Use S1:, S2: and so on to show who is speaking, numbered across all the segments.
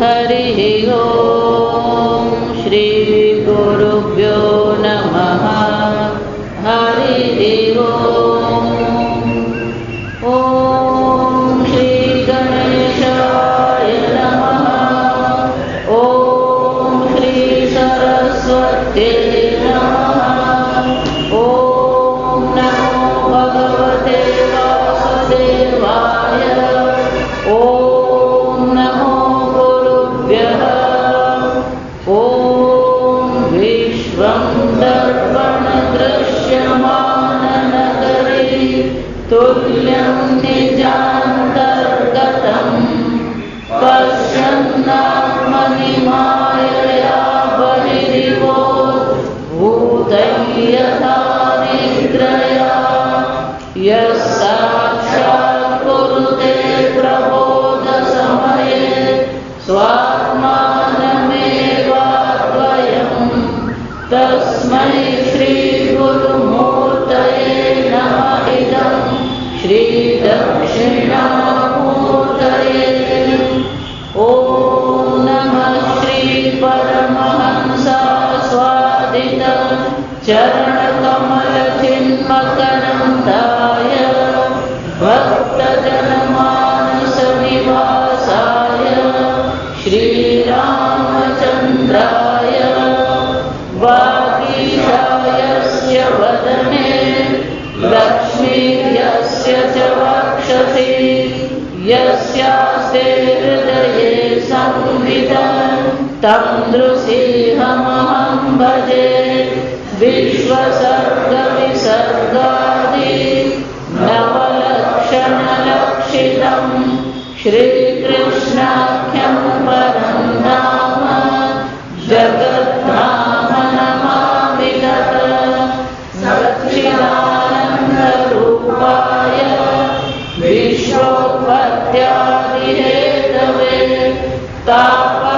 S1: हरिः ओं श्री गुरुभ्यो नमः। हरिः ओं। ॐ श्री गणेशाय नमः। ॐ श्री सरस्वत्यै नमः। ॐ नमो भगवते वासुदेवाय। ॐ नमो गुरुभ्यः। ॐ विश्वं दर्पणदृश्यमाननगरी तुल्यं निजान्तर्गतं पश्यन्नात्मनि मायया बहिरिवोद्भूतं यथा निद्रया। यः साक्षात् कुरुते प्रबोधसमये स्वात्मानमेवाद्वयं तस्मै श्रीगुरुमूर्तये नमः। इदं श्रीदक्षिणामूर्तये। ॐ नमः श्रीपरमहंसास्वादित चरणकमलचिन्मकरन्दाय भक्तजनमानसनिवासाय श्रीरामचन्द्राय वागीशायस्य वदने लक्ष्मीर्यस्य च वक्षसि यस्यास्ते हृदये संविदं तं नृसिंहमहं भजे। विश्वसर्गविसर्गादि नवलक्षणलक्षितं श्रीकृष्णाख्यं परं नाम जगद्धाम नमामि तत्। सच्चिदानन्दरूपाय विश्वोत्पत्त्यादिहेतवे तापत्रयविनाशाय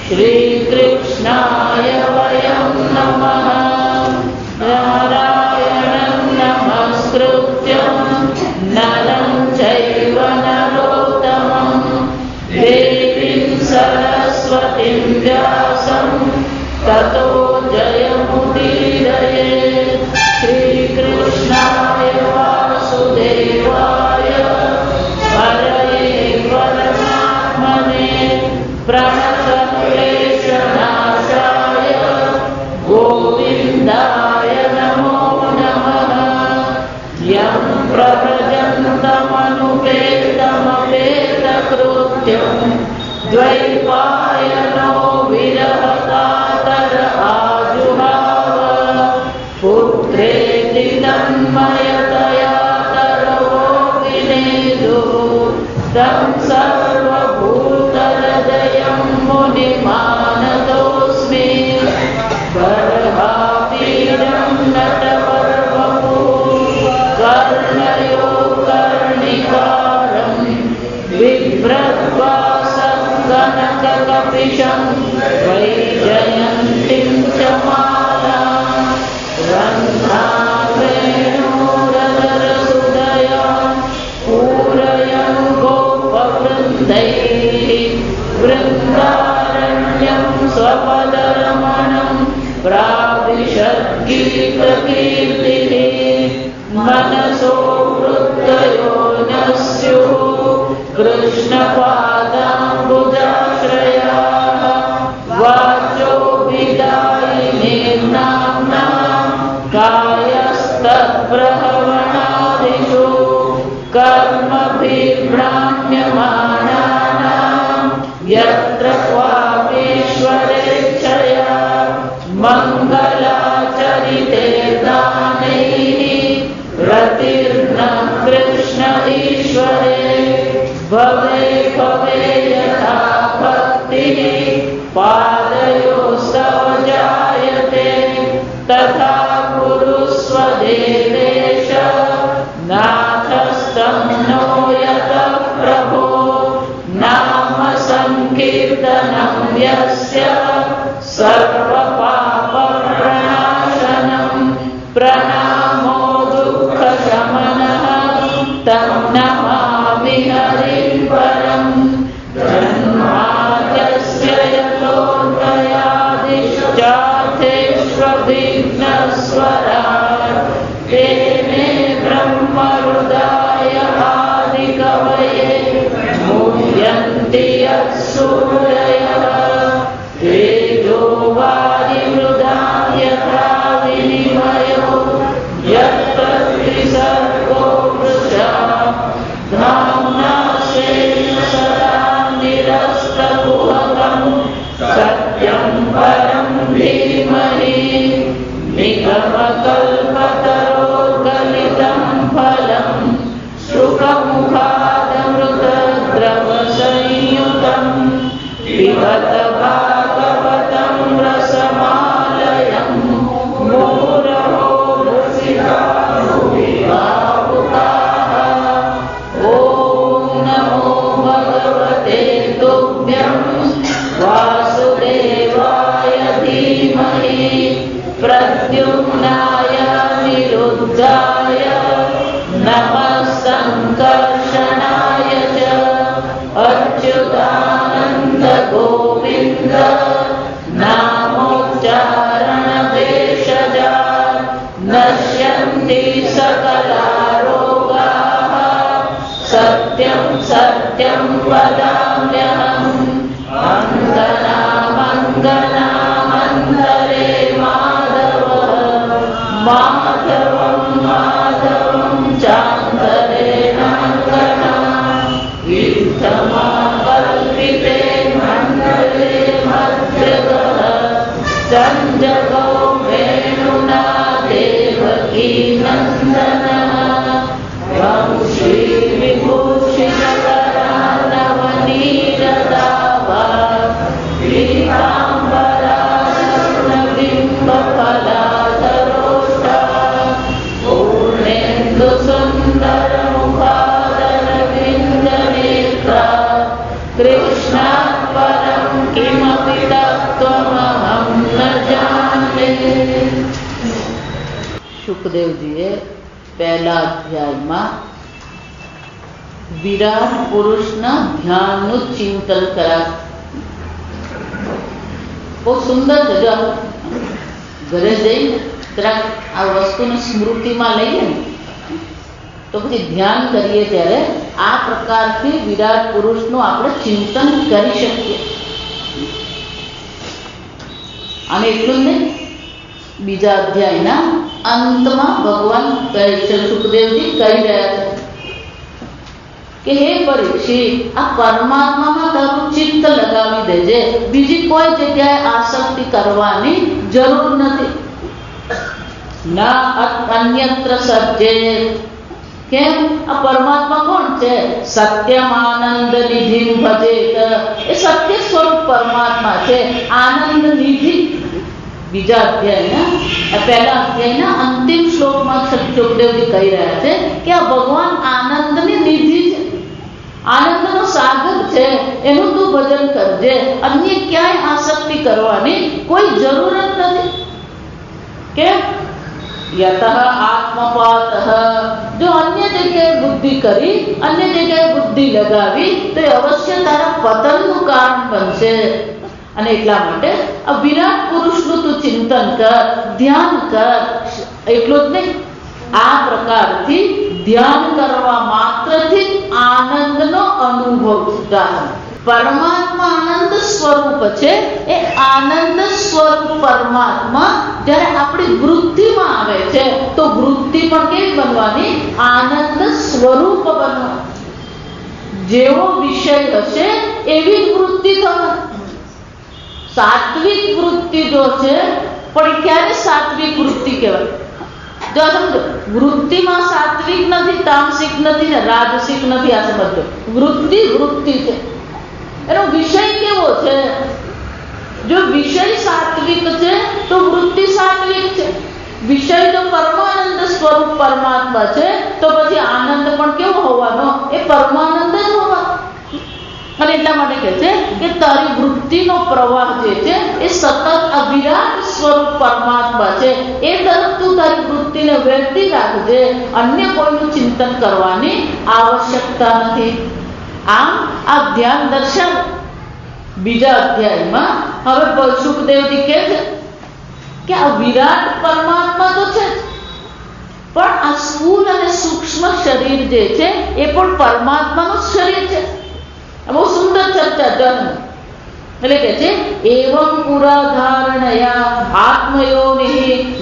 S1: श्रीकृष्णाय वयं नमः। नारायणं नमस्कृत्य नरं चैव नरोत्तमं देवीं सरस्वतीं व्यासं ततो जयमुदीरयेत्। श्रीकृष्णाय वासुदेवाय हरये परमात्मने प्रणतक्लेशनाशाय गोविन्दाय नमो नमः। यं प्रव्रजन्तमनुपेतमपेतकृत्यं द्वैपायनो विरहकातर आजुहाव। पुत्रेति तन्मयतया तरवो विनेदुः तं सर्वभूतहृदयं मुनिमानतोऽस्मि। बर्हापीडं नटवरवपुः कर्णयो कर्णिकारं बिभ्रद्वासकनककपिशं वैजयन्तीं च मालां रन्ध्रावेणोरधरसुधया पूरयन् गोपवृन्दैः। वृन्दारण्यं स्वपदरमणं प्राविशद्गीतकीर्तिः। मनसो वृद्धयो न स्युः कृष्णपादाम्बुजाश्रयाः। वाचो विदायिनीर्नाम्ना कायस्तद्ब्रह्मणादिषु कर्मभिभ्राम्यमाणानां यत्र क्वापीश्वरेच्छया मङ्गलाचरिते दानैः रतिर्न कृष्ण ईश्वरे। भवे भवे यथा भक्तिः पादयोस्तव जायते तथा कुरुस्व देवेश नाथस्तं नो यतः प्रभो। नाम संकीर्तनं यस्य सर्वपापप्रणाशनं प्रणामो दुःखशमनः तं नमामि हरिं परं। स्वराट् तेने ब्रह्महृदाय आदिकवये मुह्यन्ति यत्सूरयः तेजो वारिमृदां यथा विनिमयो यत्र त्रिसर्गो वृषा धाम्ना स्वेन सदा निरस्तकुहकं सत्यं परं धीमहि निगमकल्पतरोर्गलितं फलं शुकमुखादमृतद्रवसंयुतं पिबत भागवतं रसमालयं मुहुरहो भुसिता भावुकाः। ॐ नमो भगवते तुभ्यं वासुदेवाय धीमहि प्रद्युम्नाय निरुद्धाय नमः संकर्षणाय च अच्युतानन्द गोविन्द नामोच्चारणभेषजा नश्यन्ति सकला रोगाः सत्यं सत्यं वदाम्यहम् अन्तरामङ्गनामन्तरे माधवः माधवं माधवं चान्तरेणाङ्गना इत्थमाकल्पिते मण्डले मध्यगः सञ्जगौ वेणुना देवकी नन्दनः वंशीविभूषितकरानवनीरदावा पीताम्बरानबिम्बफलाधरोष्ठा पूर्णेन्दुसुन्दरमुखादरविन्दनेत्रा कृष्णात् परं किमपि तत्त्वमहं न जाने। સુખદેવજીએ પહેલા અધ્યાયમાં વિરાટ પુરુષના ધ્યાનનું ચિંતન કરાવ્યું. બહુ સુંદર છે. જો ઘરે જઈને જરાક આ વસ્તુને સ્મૃતિમાં લઈએ ને તો પછી ધ્યાન કરીએ ત્યારે આ પ્રકારથી વિરાટ પુરુષનું આપણે ચિંતન કરી શકીએ. અને એટલું જ નહીં, બીજા અધ્યાયના અંતમાં ભગવાન કહે છે, સુખદેવજી કહી રહ્યા છે કે હે પરીક્ષિત, આ પરમાત્મામાં તારું ચિત્ત લગાવી દેજે, બીજી કોઈ જગ્યાએ આસક્તિ કરવાની જરૂર નથી. ના અન્યત્ર સજ્જે. કેમ? આ પરમાત્મા કોણ છે? સત્યમ આનંદ નિધિ ભજેત. એ સત્ય સ્વરૂપ પરમાત્મા છે, આનંદ નિધિ. બીજા અધ્યાયના પહેલા અધ્યાયના અંતિમ શ્લોકમાં સુખદેવજી કહી રહ્યા છે કે આ ભગવાન આનંદની નિધિ છે, આનંદનો સાગર છે, એનું તું ભજન કરજે. અન્ય ક્યાંય આસક્તિ કરવાની કોઈ જરૂરત નથી. કેમ? યતઃ આત્મપાતઃ. જો અન્ય જગ્યાએ બુદ્ધિ કરી, અન્ય જગ્યાએ બુદ્ધિ લગાવી તો એ અવશ્ય તારા પતનનું કારણ બનશે. અને એટલા માટે આ વિરાટ પુરુષનું તું ચિંતન કર, ધ્યાન કર. એટલું જ નહીં, આ પ્રકારથી ધ્યાન કરવા માત્રથી આનંદનો અનુભવ થાય. પરમાત્મા આનંદ સ્વરૂપ છે. એ આનંદ સ્વરૂપ પરમાત્મા જ્યારે આપણી વૃત્તિમાં આવે છે તો વૃત્તિ પણ કેવી બનવાની? આનંદ સ્વરૂપ બનવાની. જેવો વિષય હશે એવી જ વૃત્તિ થવાની. સાત્વિક વૃત્તિ જો છે, પણ ક્યારે સાત્વિક વૃત્તિ કહેવાય? જો સમજો, વૃત્તિમાં સાત્વિક નથી, તામસિક નથી ને રાજસિક નથી. આ સમજો, વૃત્તિ વૃત્તિ છે. એનો વિષય કેવો છે? જો વિષય સાત્વિક છે તો વૃત્તિ સાત્વિક છે. વિષય તો પરમાનંદ સ્વરૂપ પરમાત્મા છે, તો પછી આનંદ પણ કેવો હોવાનો? એ પરમાનંદ જ હોવાનો. અને એટલા માટે કહે છે કે તારી વૃત્તિનો પ્રવાહ જે છે એ સતત અવિરાટ સ્વરૂપ પરમાત્મા છે. એ તરફ તું તારી વૃત્તિને વહેતી રાખજે. અન્ય કોઈનું ચિંતન કરવાની આવશ્યકતા નથી. આમ આ ધ્યાન દર્શન બીજા અધ્યાયમાં હવે સુખદેવજી કહે છે કે આ વિરાટ પરમાત્મા તો છે જ, પણ આ સ્થૂળ અને સૂક્ષ્મ શરીર જે છે એ પણ પરમાત્માનું જ શરીર છે. બહુ સુંદર ચર્ચા જન્મ એટલે કે છે એવં પુરા ધારણયા આત્મયોનિ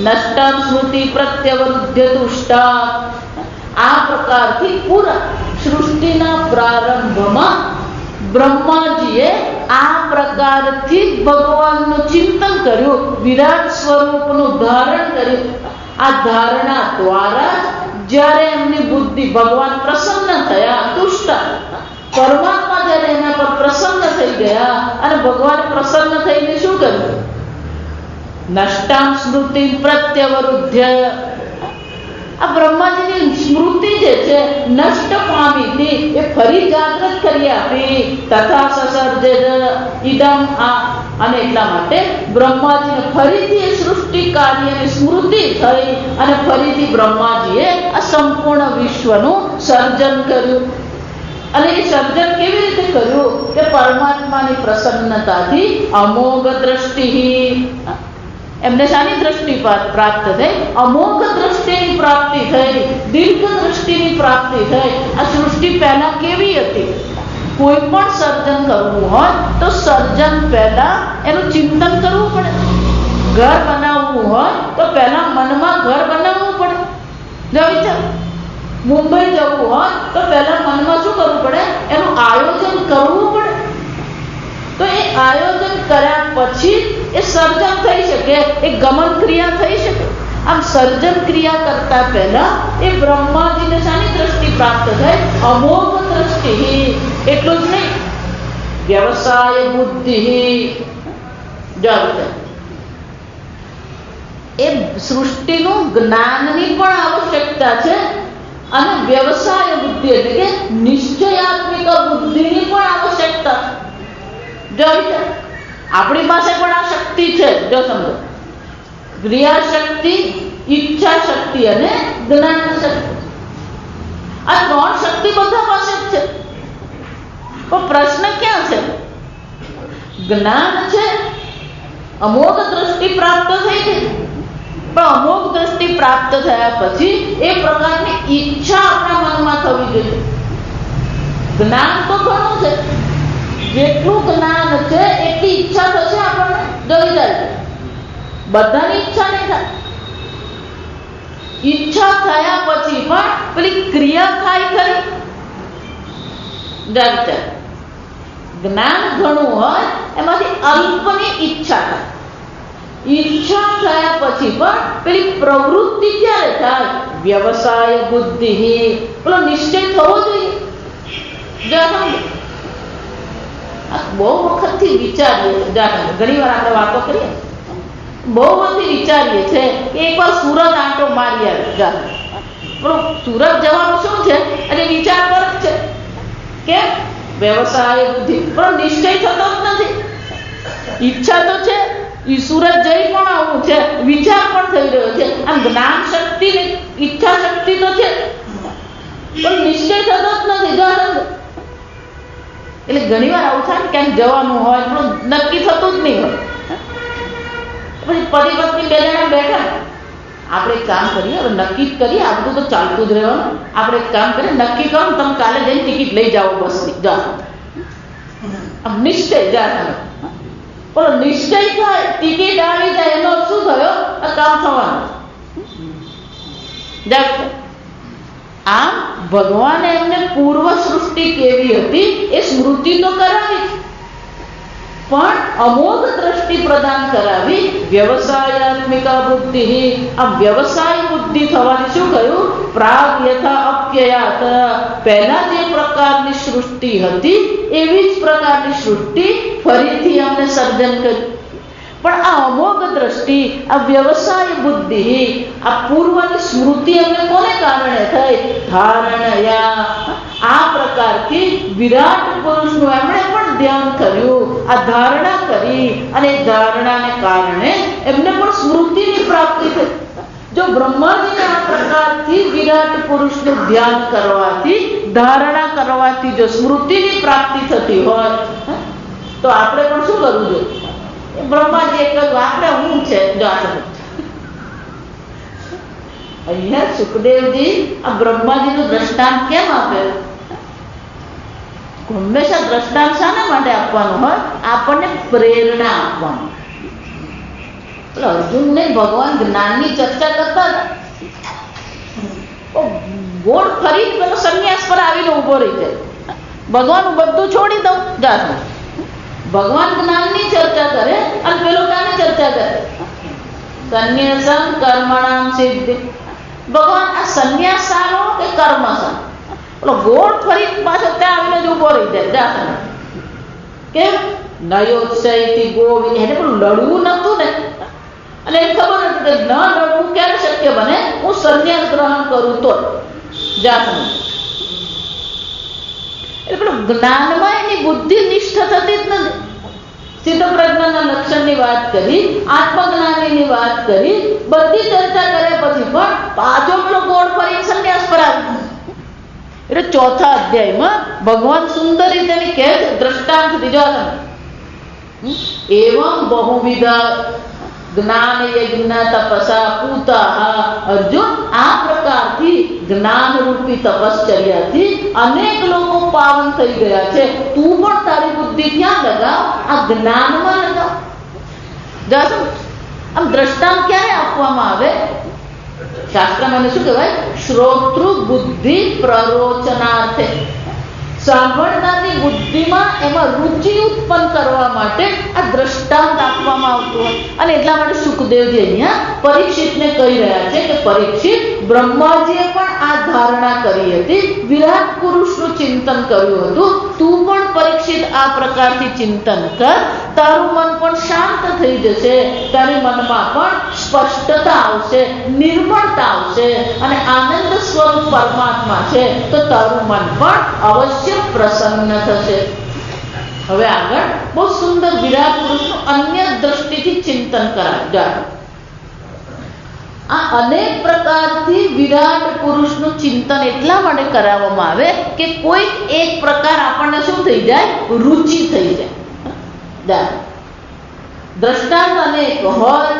S1: નષ્ટા સ્મૃતિ પ્રત્યવરુદ્ધ તુષ્ટા. આ પ્રકારથી પૂરા સૃષ્ટિના પ્રારંભમાં બ્રહ્માજીએ આ પ્રકારથી ભગવાનનું ચિંતન કર્યું, વિરાટ સ્વરૂપનું ધારણ કર્યું. આ ધારણા દ્વારા જ્યારે એમની બુદ્ધિ ભગવાન પ્રસન્ન થયા, તુષ્ટ પરમાત્મા જ્યારે એના પર પ્રસન્ન થઈ ગયા અને ભગવાન પ્રસન્ન થઈને શું કર્યું? નષ્ટામ સ્મૃતિ પ્રત્યવરુદ્ધ. આ બ્રહ્માજીની સ્મૃતિ જે છે નષ્ટ પામી હતી એ ફરી જાગૃત કરી આપી. તથા સસર્જે ઇદમ. અને એટલા માટે બ્રહ્માજીને ફરીથી એ સૃષ્ટિ કાર્યની સ્મૃતિ થઈ અને ફરીથી બ્રહ્માજીએ આ સંપૂર્ણ વિશ્વનું સર્જન કર્યું. અને એ સર્જન કેવી રીતે કર્યું કે પરમાત્માની પ્રસન્નતાથી અમોઘ દ્રષ્ટિ. એમને શાની દ્રષ્ટિ પ્રાપ્ત થઈ? અમોઘ દ્રષ્ટિની પ્રાપ્તિ થઈ, દીર્ઘ દ્રષ્ટિની પ્રાપ્તિ થઈ. આ સૃષ્ટિ પહેલા કેવી હતી? કોઈ પણ સર્જન કરવું હોય તો સર્જન પહેલા એનું ચિંતન કરવું પડે. ઘર બનાવવું હોય તો પહેલા મનમાં ઘર બનાવવું પડે. જો વિચાર, મુંબઈ જવું હોય તો પહેલા મનમાં શું કરવું પડે? એનું આયોજન કરવું પડે. તો એ આયોજન કર્યા પછી એ સર્જન થઈ શકે, એ ગમન ક્રિયા થઈ શકે. આમ સર્જન ક્રિયા કરતા પહેલા એ બ્રહ્માજીને શાની દ્રષ્ટિ પ્રાપ્ત થઈ? અમોઘ દ્રષ્ટિ. એટલું જ નહીં, વ્યવસાય બુદ્ધિ. એ સૃષ્ટિનું જ્ઞાનની પણ આવશ્યકતા છે અને વ્યવસાય બુદ્ધિ એટલે કે નિશ્ચયાત્મિક બુદ્ધિની પણ આવશ્યકતા. જો આપણી પાસે પણ આ શક્તિ છે. જો સમજો, ક્રિયા શક્તિ, ઈચ્છા શક્તિ અને જ્ઞાન શક્તિ. આ ત્રણ શક્તિ બધા પાસે જ છે. પણ પ્રશ્ન ક્યાં છે? જ્ઞાન છે, અમોઘ દ્રષ્ટિ પ્રાપ્ત થઈ ગઈ, પણ અમોઘ દ્રષ્ટિ પ્રાપ્ત થયા પછી એ પ્રકારની ઈચ્છા આપણા મનમાં થવી જોઈએ. જ્ઞાન તો ઘણું છે, જેટલું જ્ઞાન છે એટલી ઈચ્છા થશે આપણને. જોઈ જાય, બધાની ઈચ્છા નહીં થાય. ઈચ્છા થયા પછી પણ પેલી ક્રિયા થાય ખરી. જ્ઞાન ઘણું હોય એમાંથી અલ્પની ઈચ્છા થાય. ઈચ્છા થયા પછી પણ પેલી પ્રવૃત્તિ ક્યારે થાય? વ્યવસાય બુદ્ધિ. પેલો નિશ્ચય થવો જોઈએ. બહુ વખતથી વિચારીએ, ઘણી વાર આપણે વાતો કરીએ, બહુ બધી વિચારીએ છે કે એકવાર સુરત આંટો મારી આવે. પણ સુરત જવાનું શું છે? અને વિચાર પર જ છે. કેમ? વ્યવસાય બુદ્ધિ. પણ નિશ્ચય થતો જ નથી. ઈચ્છા તો છે, સુરત જઈ પણ આવું છે, વિચાર પણ થઈ રહ્યો છે. આમ જ્ઞાન શક્તિ ને ઈચ્છા શક્તિ તો છે, પણ નિશ્ચય થતો જ નથી. જો એટલે ઘણી વાર આવું થાય ને, ક્યાંક જવાનું હોય પણ નક્કી થતું જ નહીં હોય. પછી પતિ પત્ની બે જણા બેઠા, આપણે એક કામ કરીએ, હવે નક્કી જ કરીએ, આ બધું તો ચાલતું જ રહેવાનું. આપણે એક કામ કરીએ, નક્કી કરો તમે કાલે જઈને ટિકિટ લઈ જાઓ બસની. જાઓ, આમ નિશ્ચય. જા બોલો, નિશ્ચય થાય, ટિકિટ આવી જાય, એનો શું થયો? આ કામ થવાનું. આમ ભગવાને એમને પૂર્વ સૃષ્ટિ કેવી હતી એ સ્મૃતિ તો કરાવી, પણ અમોઘ દ્રષ્ટિ પ્રદાન કરાવી. વ્યવસાયાત્મિક બુદ્ધિ. આ વ્યવસાય બુદ્ધિ થવાની શું કહ્યું? પ્રાગ યથા અપ્યયાત. પહેલા જે પ્રકારની સૃષ્ટિ હતી એવી જ પ્રકારની સૃષ્ટિ ફરીથી અમને સર્જન કર્યું. પણ આ અમોઘ દ્રષ્ટિ, આ વ્યવસાય બુદ્ધિ, આ પૂર્વની સ્મૃતિ અમને કોને કારણે થઈ? ધારણયા. આ પ્રકારથી વિરાટ પુરુષનું એમણે પણ ધ્યાન કર્યું, આ ધારણા કરી, અને એ ધારણાને કારણે એમને પણ સ્મૃતિની પ્રાપ્તિ થઈ. જો બ્રહ્માજીને આ પ્રકારથી વિરાટ પુરુષનું ધ્યાન કરવાથી, ધારણા કરવાથી જો સ્મૃતિની પ્રાપ્તિ થતી હોય તો આપણે પણ શું કરવું જોઈએ? બ્રહ્માજી એક આપણે હું છે. જો અહીંયા સુખદેવજી આ બ્રહ્માજીનું દ્રષ્ટાંત કેમ આપે? હંમેશા દ્રષ્ટાંત શાના માટે આપવાનું હોય? આપણને પ્રેરણા આપવાનું. એટલે અર્જુનને ભગવાન જ્ઞાનની ચર્ચા કરતા ગોળ ફરી પેલો સંન્યાસ પર આવીને ઉભો રહી જાય. ભગવાન બધું છોડી દઉં જાતું. ભગવાન જ્ઞાનની ચર્ચા કરે અને પેલો કાની ચર્ચા કરે? સંન્યાસમ કર્મણામ સિદ્ધિ. ભગવાન આ સંન્યાસ સારો કે કર્મ સારો? પેલો ગોળ ફરી પાછો ત્યાં આવીને જ ઉભો રહી જાય જાતું. કેમ? નયોત્સયથી ગોવિંદ. એને પેલું લડવું નતું ને, અને એ ખબર હતી કે ન લડવું ક્યારે શક્ય બને? હું સંન્યાસ ગ્રહણ કરું તો જાતું. એટલે પેલું જ્ઞાનમાં એની બુદ્ધિ નિષ્ઠ થતી જ નથી. સિદ્ધ પ્રજ્ઞાના લક્ષણની વાત કરી, આત્મજ્ઞાનીની વાત કરી, બધી ચર્ચા કર્યા પછી પણ પાછો પેલો ગોળ ફરી સંન્યાસ પર આવી. એટલે ચોથા અધ્યાયમાં ભગવાન સુંદર રીતે કહે છે દ્રષ્ટાંત દીધા. એવં બહુવિધ જ્ઞાન યજ્ઞ તપસા પૂતા. અર્જુન, આ પ્રકારથી જ્ઞાન રૂપી તપશ્ચર્યાથી અનેક લોકો પાવન થઈ ગયા છે. તું પણ તારી બુદ્ધિ ક્યાં લગાવ? આ જ્ઞાનમાં લગાવ. જાસુ આમ દ્રષ્ટાંત ક્યારે આપવામાં આવે? શાસ્ત્રમાં શું કહેવાય? શ્રોતૃ બુદ્ધિ પ્રરોચનાર્થે. સાંભળનારની બુદ્ધિમાં એમાં રુચિ ઉત્પન્ન કરવા માટે આ દ્રષ્ટાંત આપવામાં આવતું હોય. અને એટલા માટે સુખદેવજી અહીંયા પરીક્ષિતને કહી રહ્યા છે કે પરીક્ષિત, બ્રહ્માજીએ પણ આ ધારણા કરી હતી, વિરાટ પુરુષનું ચિંતન કર્યું હતું. તું પણ પરીક્ષિત આ પ્રકારથી ચિંતન કર. તારું મન પણ શાંત થઈ જશે, તારી મનમાં પણ સ્પષ્ટતા આવશે, નિર્મળતા આવશે અને આનંદ સ્વરૂપ પરમાત્મા છે તો તારું મન પણ અવશ્ય પ્રસન્ન થશે. હવે આગળ બહુ સુંદર વિરાટ પુરુષનું અન્ય દ્રષ્ટિથી ચિંતન કરાય. આ અનેક પ્રકારથી વિરાટ પુરુષનું ચિંતન એટલા માટે કરાવવામાં આવે કે કોઈ એક પ્રકાર આપણને શું થઈ જાય? રુચિ થઈ જાય. દ્રષ્ટાંત અનેક હોય.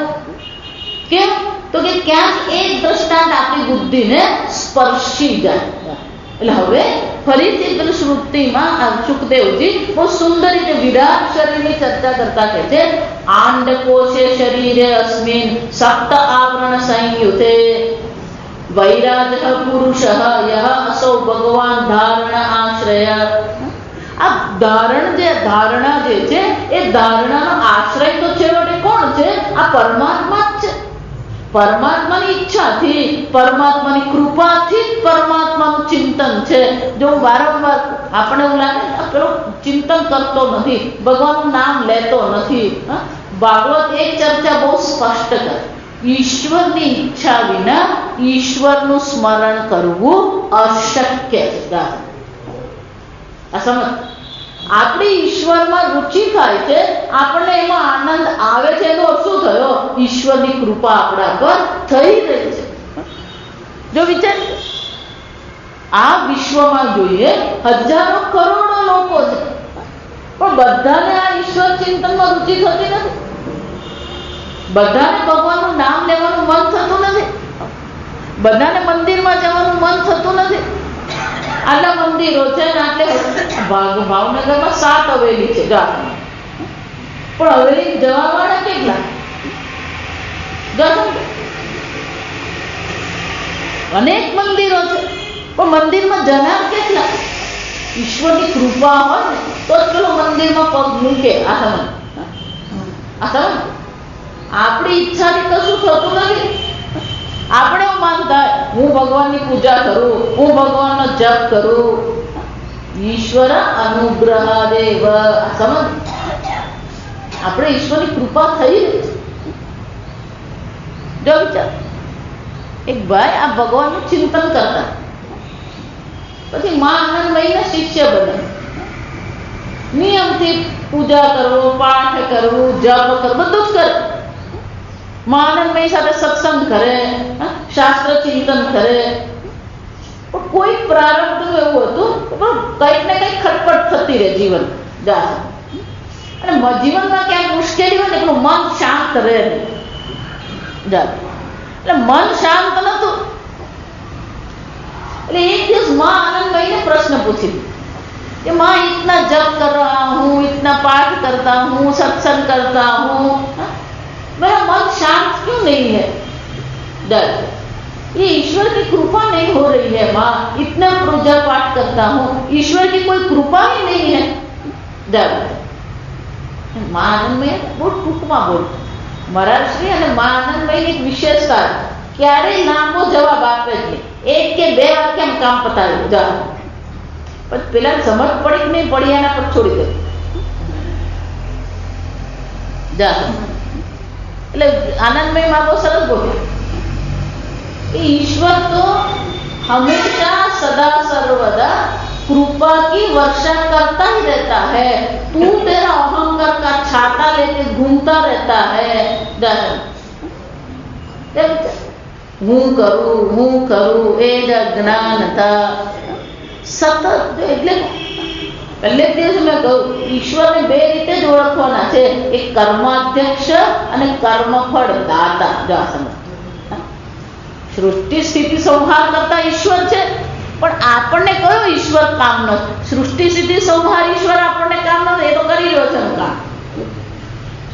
S1: કેમ? તો કે ક્યાંક એક દ્રષ્ટાંત આપણી બુદ્ધિને સ્પર્શી જાય. એટલે હવે ફરીથી પેલી શ્રુતિમાં સુખદેવજી બહુ સુંદર રીતે વિરાટ શરીરની ચર્ચા કરતા કહે છે, આંડકોશે શરીરે અસ્મિન સપ્ત આવરણ સંયુતે વૈરાજ પુરુષ યહ અસૌ ભગવાન ધારણ આશ્રય. આ ધારણા જે છે એ ધારણાનો આશ્રય તો છેવટે કોણ છે? આ પરમાત્મા જ છે. પરમાત્માની ઈચ્છાથી, પરમાત્માની કૃપાથી જ પરમાત્માનું ચિંતન છે. જો વારંવાર આપણે એવું લાગે પેલો ચિંતન કરતો નથી, ભગવાનનું નામ લેતો નથી. ભાગવત એક ચર્ચા બહુ સ્પષ્ટ કરે, ઈશ્વરની ઈચ્છા વિના ઈશ્વરનું સ્મરણ કરવું અશક્ય છે. આ સમજ. આપણી ઈશ્વરમાં રુચિ થાય છે, આપણને એમાં આનંદ આવે છે, એનો શું થયો? ઈશ્વરની કૃપા આપણા પર થઈ રહી છે. જો વિચાર, આ વિશ્વમાં જોઈએ હજારો કરોડો લોકો છે, પણ બધાને આ ઈશ્વર ચિંતનમાં રુચિ થતી નથી. બધાને ભગવાનનું નામ લેવાનું મન થતું નથી. બધાને મંદિરમાં જવાનું મન થતું નથી. આટલા મંદિરો છે ને આટલે ભાવનગરમાં 7 હવેલી છે, પણ હવેલી જવા વાળા કેટલા? અનેક મંદિરો છે, પણ મંદિરમાં જનાર કેટલા? ઈશ્વરની કૃપા હોય ને તો જ પેલો મંદિરમાં પગ મૂકે. આ સમજ. આપણી ઈચ્છાથી કશું થતું નથી. આપણે માનતા હું ભગવાનની પૂજા કરું, હું ભગવાનનો જપ કરું. ઈશ્વર અનુગ્રહ દેવ. સમજ. આપણે ઈશ્વરની કૃપા થઈ રહી છે. જો વિચાર, એક ભાઈ આ ભગવાનનું ચિંતન કરતા, પછી મા આનંદમયીના શિષ્ય બને. નિયમથી પૂજા કરવો, પાઠ કરવું, જપ કરવું, બધું જ કરે. મા આનંદમયી સાથે સત્સંગ કરે, શાસ્ત્ર ચિંતન કરે. પણ કોઈ પ્રારબ્ધ એવું હતું કંઈક ને કંઈક ખટપટ થતી રહે જીવન. અને જીવનમાં ક્યાંક મુશ્કેલી હોય ને એટલું મન શાંત રહે નહીં. એટલે મન શાંત નતું એટલે એક દિવસ माँ आनंदमयी ने प्रश्न पूछी कि माँ इतना जप कर रहा हूँ, इतना पाठ करता हूँ, सत्संग करता हूँ, मेरा मन शांत क्यों नहीं है? डर, ये ईश्वर की कृपा नहीं हो रही है माँ, इतना पूजा पाठ करता हूँ, ईश्वर की कोई कृपा ही नहीं है। डर माँ आनंदमयी बहुत टूंकમાં બોલ महाराज श्री અને माँ आनंदमयी एक विशेषता क्यारे लांबो जवाब आपे છે, एक के બે વાક્યમાં કામ પતાવી જા પણ પેલા સમજ પડી કે નહીં પડી એના પર છોડી દે જા એટલે આનંદમય માં બહુ સરસ બોલ્યા ईश्वर तो हमेशा सदा सर्वदा कृपा की वर्षा करता ही रहता है, तू तेरा अहंकार का छाता लेके घूमता रहता है। હું કરું એ જ અજ્ઞાન था સતત એટલે પહેલે દિવસ મેં કહ્યું ઈશ્વરને બે રીતે જ ઓળખવાના છે, એક કર્માધ્યક્ષ અને કર્મફળ દાતા। જો સમજ સૃષ્ટિ સ્થિતિ સંહાર કરતા ઈશ્વર છે, પણ આપણને કયો ઈશ્વર કામ ન સૃષ્ટિ સ્થિતિ સંહાર ઈશ્વર આપણને કામ નથી, એ તો કરી રહ્યો છે કામ।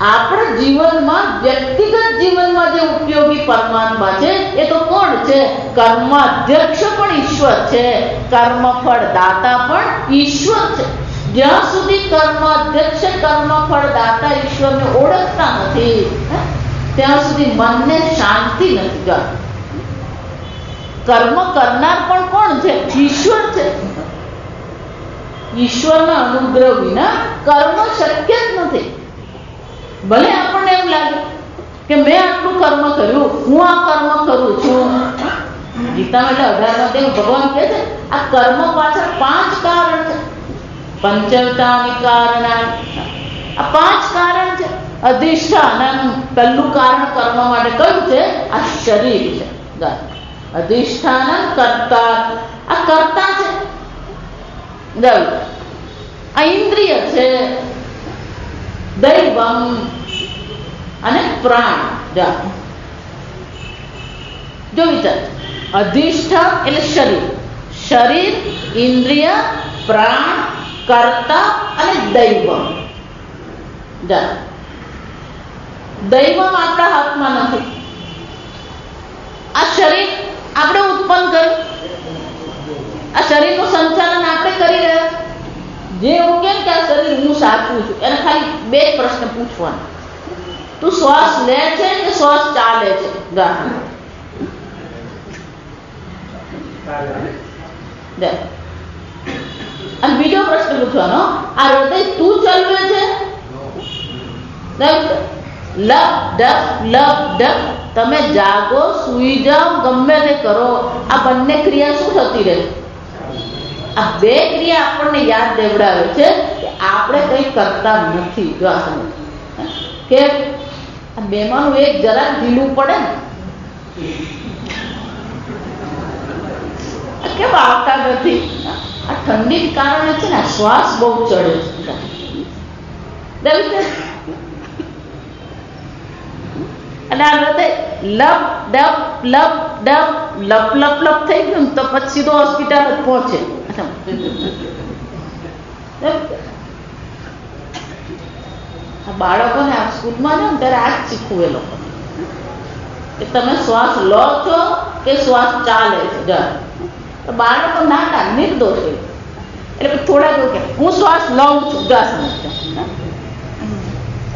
S1: આપણા જીવનમાં વ્યક્તિગત જીવનમાં જે ઉપયોગી પરમાત્મા છે એ તો કોણ છે? કર્માધ્યક્ષ પણ ઈશ્વર છે, કર્મફળ દાતા પણ ઈશ્વર છે। જ્યાં સુધી કર્માધ્યક્ષ કર્મફળ દાતા ઈશ્વરને ઓળખતા નથી ત્યાં સુધી મનને શાંતિ નથી ગઈ। કર્મ કરનાર પણ કોણ છે? ઈશ્વર છે। ઈશ્વરના અનુગ્રહ વિના કર્મ શક્ય જ નથી। ભલે આપણને એમ લાગે કે મેં આટલું કર્મ કર્યું, હું આ કર્મ કરું છું। ગીતામાં એટલે 18માં દેવ ભગવાન કહે છે આ કર્મ પાછળ 5 કારણ છે, પંચવતાની કારણાની। આ 5 કારણ છે। અધિષ્ઠાન પહેલું કારણ કર્મ માટે કયું છે? આ શરીર છે। અધિષ્ઠાન કર્તા, આ કર્તા છે। આ ઇન્દ્રિય છે, દૈવમ અને પ્રાણ। જો વિચાર અધિષ્ઠાન એટલે શરીર, શરીર ઇન્દ્રિય પ્રાણ કર્તા અને દૈવમ। દૈવમ આપણા હાથમાં નથી। આ શરીર આપણે ઉત્પન્ન કર્યું, આ શરીરનું સંચાલન આપણે કરી રહ્યા। જે એવું કેમ કે આ શરીર હું સાચું છું, એને ખાલી 2 પ્રશ્ન પૂછવાના, તું શ્વાસ લે છે કે શ્વાસ ચાલે છે? અને બીજો પ્રશ્ન પૂછવાનો, આ હૃદય તું ચલવે છે? લપ ડપ લપ ડપ, તમે જાગો સુઈ જાઓ ગમે તે કરો, આ બંને ક્રિયા શું થતી રહે? આ 2 ક્રિયા આપણને યાદ દેવડાવે છે કે આપણે કંઈ કરતા નથી। જો આ સમજ કે આ બેમાંનું એક જરાક ઢીલું પડે ને કેમ આવતા નથી? આ ઠંડી કારણે છે ને શ્વાસ બહુ ચડે છે અને આ હૃદય લપ ડપ લપ ડપ લપ લપ લપ થઈ ગયું તો પછી સીધો હોસ્પિટલ જ પહોંચે। બાળકોને આ સ્કૂલમાં જાઓ ને ત્યારે આ જ શીખવું એ લોકો કે તમે શ્વાસ લો છો કે શ્વાસ ચાલે છે। બાળકો નાના નિર્દોષ એટલે થોડા જો કે હું શ્વાસ લઉં છું જા સમજતા।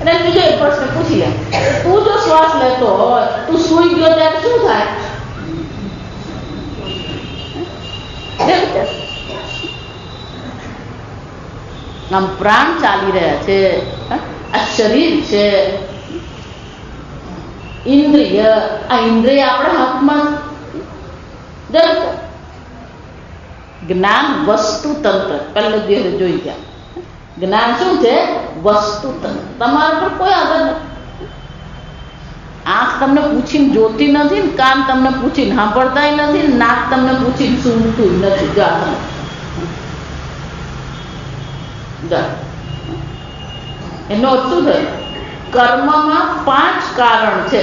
S1: અને બીજો એક પ્રશ્ન પૂછી લે, તું જો શ્વાસ લેતો હોય તું સૂઈ ગયો ત્યારે શું થાય? આમ પ્રાણ ચાલી રહ્યા છે, આ શરીર છે, ઇન્દ્રિય, આ ઇન્દ્રિય આપણા હાથમાં। જ્ઞાન વસ્તુ તંત્ર પહેલો દિવસ જોઈ ગયા। જ્ઞાન શું છે? વસ્તુ તંત્ર, તમારા પર કોઈ આધાર નથી। આંખ તમને પૂછીને જોતી નથી, કાન તમને પૂછીને સાંભળતા નથી, નાક તમને પૂછીને સૂંઘતું નથી। એનો અર્થ શું થયો? કર્મમાં 5 કારણ છે,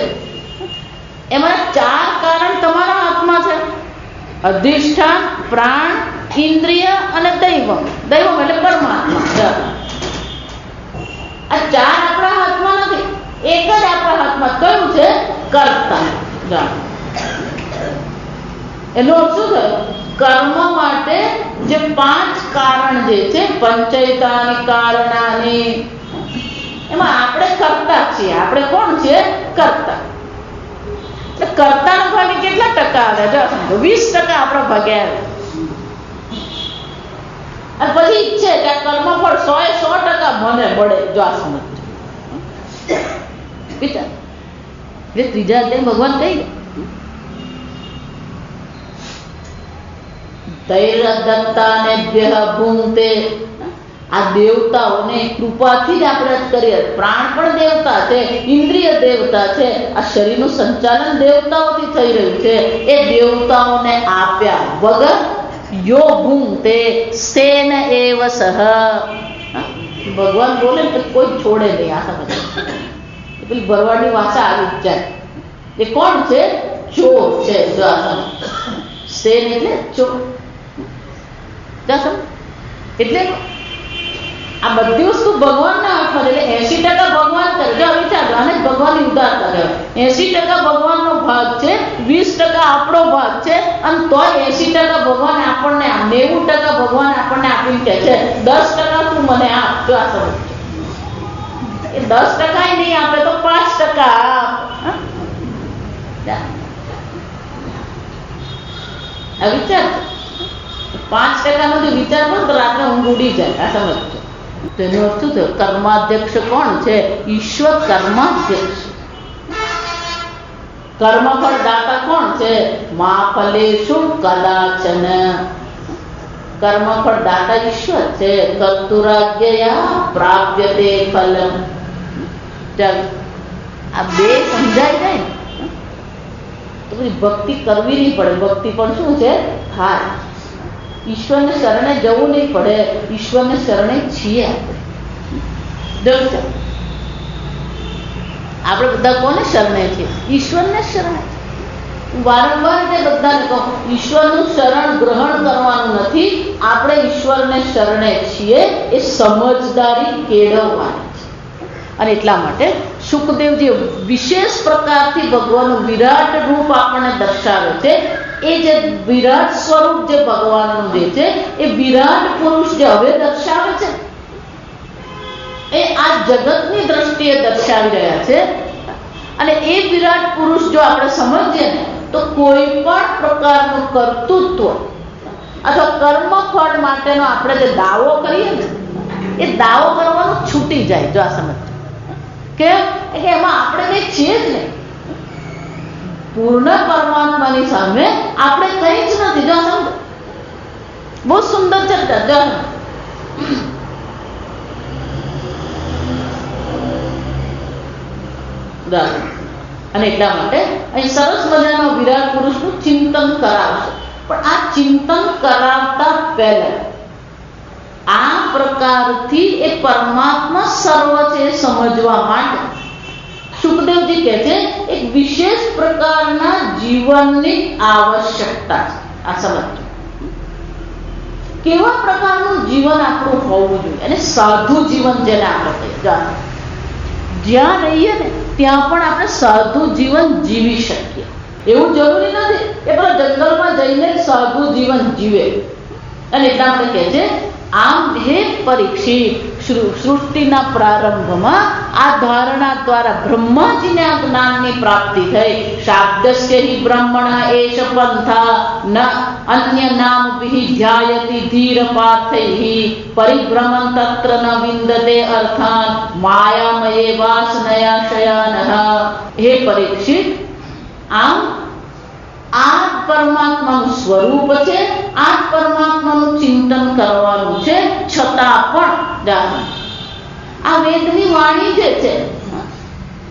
S1: એમાં 4 કારણ તમારા હાથમાં છે। અધિષ્ઠાન પ્રાણ, ઇન્દ્રિય અને દૈવમ. દૈવમ એટલે પરમાત્મા. આ ચાર આપણા હાથમાં નથી, એક જ આપણા હાથમાં. કયું છે? કર્તા. એનો અર્થ શું થયો? કર્મ માટે જે 5 કારણ જે છે, પંચૈતાની કારણાની, એમાં આપણે કરતા છીએ. આપણે કોણ છે? કર્તા. કર્તાનો ભાગે કેટલા ટકા આવે? 20% આપણા ભાગે આવે. અને પછી ઈચ્છે કે આ કર્મફળ 100% મને મળે. જો આ સમજ વિચાર. જે ત્રીજા અધ્યાય ભગવાન કહી ગયા, તૈરદત્તાનેભ્યઃ ભુંક્તે. આ દેવતાઓને કૃપાથી જ આપણે કરીએ. પ્રાણ પણ દેવતા છે, ઇન્દ્રિય દેવતા છે, આ શરીરનું સંચાલન દેવતાઓથી થઈ રહ્યું છે. એ દેવતાઓને આપ્યા વગર યો ભુંક્તે સેન એવ સહ. ભગવાન બોલે તો કોઈ છોડે નહીં. આ સમજ. પેલી ભરવાડની ભાષા આવી જ જાય. એ કોણ છે? ચોર છે. જો આ સમજ. સેન એટલે ચોર. એટલે આ બધી વસ્તુ ભગવાનના હાથમાં. એટલે 80% ભગવાન કરે. જો વિચારજો, આને જ ભગવાનની ઉદારતા કહેવાય. 80% ભગવાનનો ભાગ છે, 20% આપણો ભાગ છે. અને તોય 80% ભગવાન આપણને, 90% ભગવાન આપણને આપીને કહે છે 10% તું મને આપ. જો આ સમજ. એ 10% નહીં આપે તો 5% આપ. આ વિચાર 5% નો જો વિચાર કરો તો રાત્રે ઊંઘ ઉડી જાય. આ સમજ. તેનો અર્થ શું થયો? કર્માધ્યક્ષ કોણ છે? ઈશ્વર કર્માધ્યક્ષ. કર્મફળ દાતા કોણ છે? મા ફલેષુ કદાચન. કર્મફળ દાતા ઈશ્વર છે. કર્તુરાજ્ઞયા પ્રાપ્યતે ફલમ. આ બે સમજાય જાય તો પછી ભક્તિ કરવી નહીં પડે. ભક્તિ પણ શું છે? થાય. ઈશ્વરને શરણે જવું નહીં પડે. ઈશ્વરને શરણે છીએ આપણે. આપણે બધા કોને શરણે છીએ? ઈશ્વરને શરણે. વારંવાર તે બધાને કહું, ઈશ્વરનું શરણ ગ્રહણ કરવાનું નથી. આપણે ઈશ્વરને શરણે છીએ. એ સમજદારી કેળવવાની છે. અને એટલા માટે સુખદેવજી વિશેષ પ્રકારથી ભગવાનનું વિરાટ રૂપ આપણને દર્શાવે છે. એ જે વિરાટ સ્વરૂપ જે ભગવાનનું જે છે, એ વિરાટ પુરુષ જે હવે દર્શાવે છે, એ આ જગતની દ્રષ્ટિએ દર્શાવી રહ્યા છે. અને એ વિરાટ પુરુષ જો આપણે સમજીએ ને તો કોઈ પણ પ્રકારનું કર્તૃત્વ અથવા કર્મફળ માટેનો આપણે જે દાવો કરીએ ને, એ દાવો કરવાનું છૂટી જાય. જો આ સમજ. કેમ? કે એમાં આપણે કંઈ છીએ જ નહીં. પૂર્ણ પરમાત્માની સામે આપણે કંઈ જ નથી. જો સમજ. બહુ સુંદર ચર્ચા. જો અને એટલા માટે અહીં સરસ મજાનો વિરાટ પુરુષનું ચિંતન કરાવશે. પણ આ ચિંતન કરાવતા પહેલા આ પ્રકારથી એ પરમાત્મા સર્વ છે સમજવા માટે સુખદેવજી કહે છે એક વિશેષ પ્રકારના જીવનની આવશ્યકતા છે. આ સમજો. કેવા પ્રકારનું જીવન આપણું હોવું જોઈએ? અને સાધુ જીવન જેને આપણે કહીએ, જ્યાં રહીએ ને ત્યાં પણ આપણે સાધુ જીવન જીવી શકીએ. એવું જરૂરી નથી કે પેલા જંગલમાં જઈને સાધુ જીવન જીવે. અને એટલા માટે કહે છે, આમ હે પરીક્ષિત, સૃષ્ટિના પ્રારંભમાં આ ધારણા દ્વારા બ્રહ્માજીને આ જ્ઞાનની પ્રાપ્તિ થઈ. શાબ્દસ્ય હિ બ્રહ્મણ એષ પંથા ન અન્ય નામ વિહિ ધ્યાયતિ ધીર પાર્થૈ પરિભ્રમણ તત્ર ન વિંદતે અર્થાન માયામયે વાસનયા શયાનઃ. હે પરીક્ષિત, આમ આ પરમાત્માનું સ્વરૂપ છે, આ પરમાત્માનું ચિંતન કરવાનું છે. છતાં પણ આ વેદની વાણી જે છે,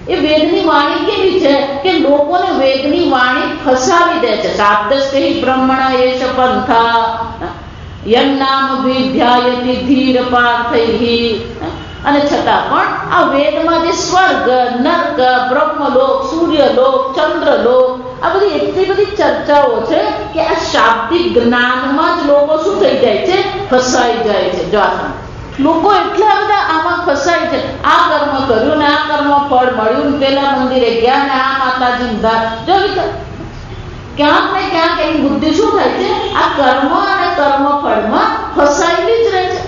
S1: એ વેદની વાણી કેવી છે કે લોકોને વેદની વાણી ફસાવી દે છે. શાબ્દસ્ય બ્રહ્મણ એષ પંથા યન્નામ વિધ્યાયતિ ધીર પાર્થૈ. અને છતાં પણ આ વેદમાં જે સ્વર્ગ, નર્ક, બ્રહ્મલોક, સૂર્યલોક, ચંદ્રલોક આ બધી એટલી બધી ચર્ચાઓ છે કે આ શાબ્દિક જ્ઞાનમાં જ લોકો શું થઈ જાય છે, ફસાઈ જાય છે. જો આ લોકો એટલા બધા આમાં ફસાય છે, આ કર્મ કર્યું ને આ કર્મ ફળ મળ્યું ને પેલા મંદિરે ગયા ને આ માતાજી જો ક્યાંક ને ક્યાંક એની બુદ્ધિ શું થાય છે, આ કર્મ અને કર્મ ફળમાં ફસાયેલી જ રહે છે.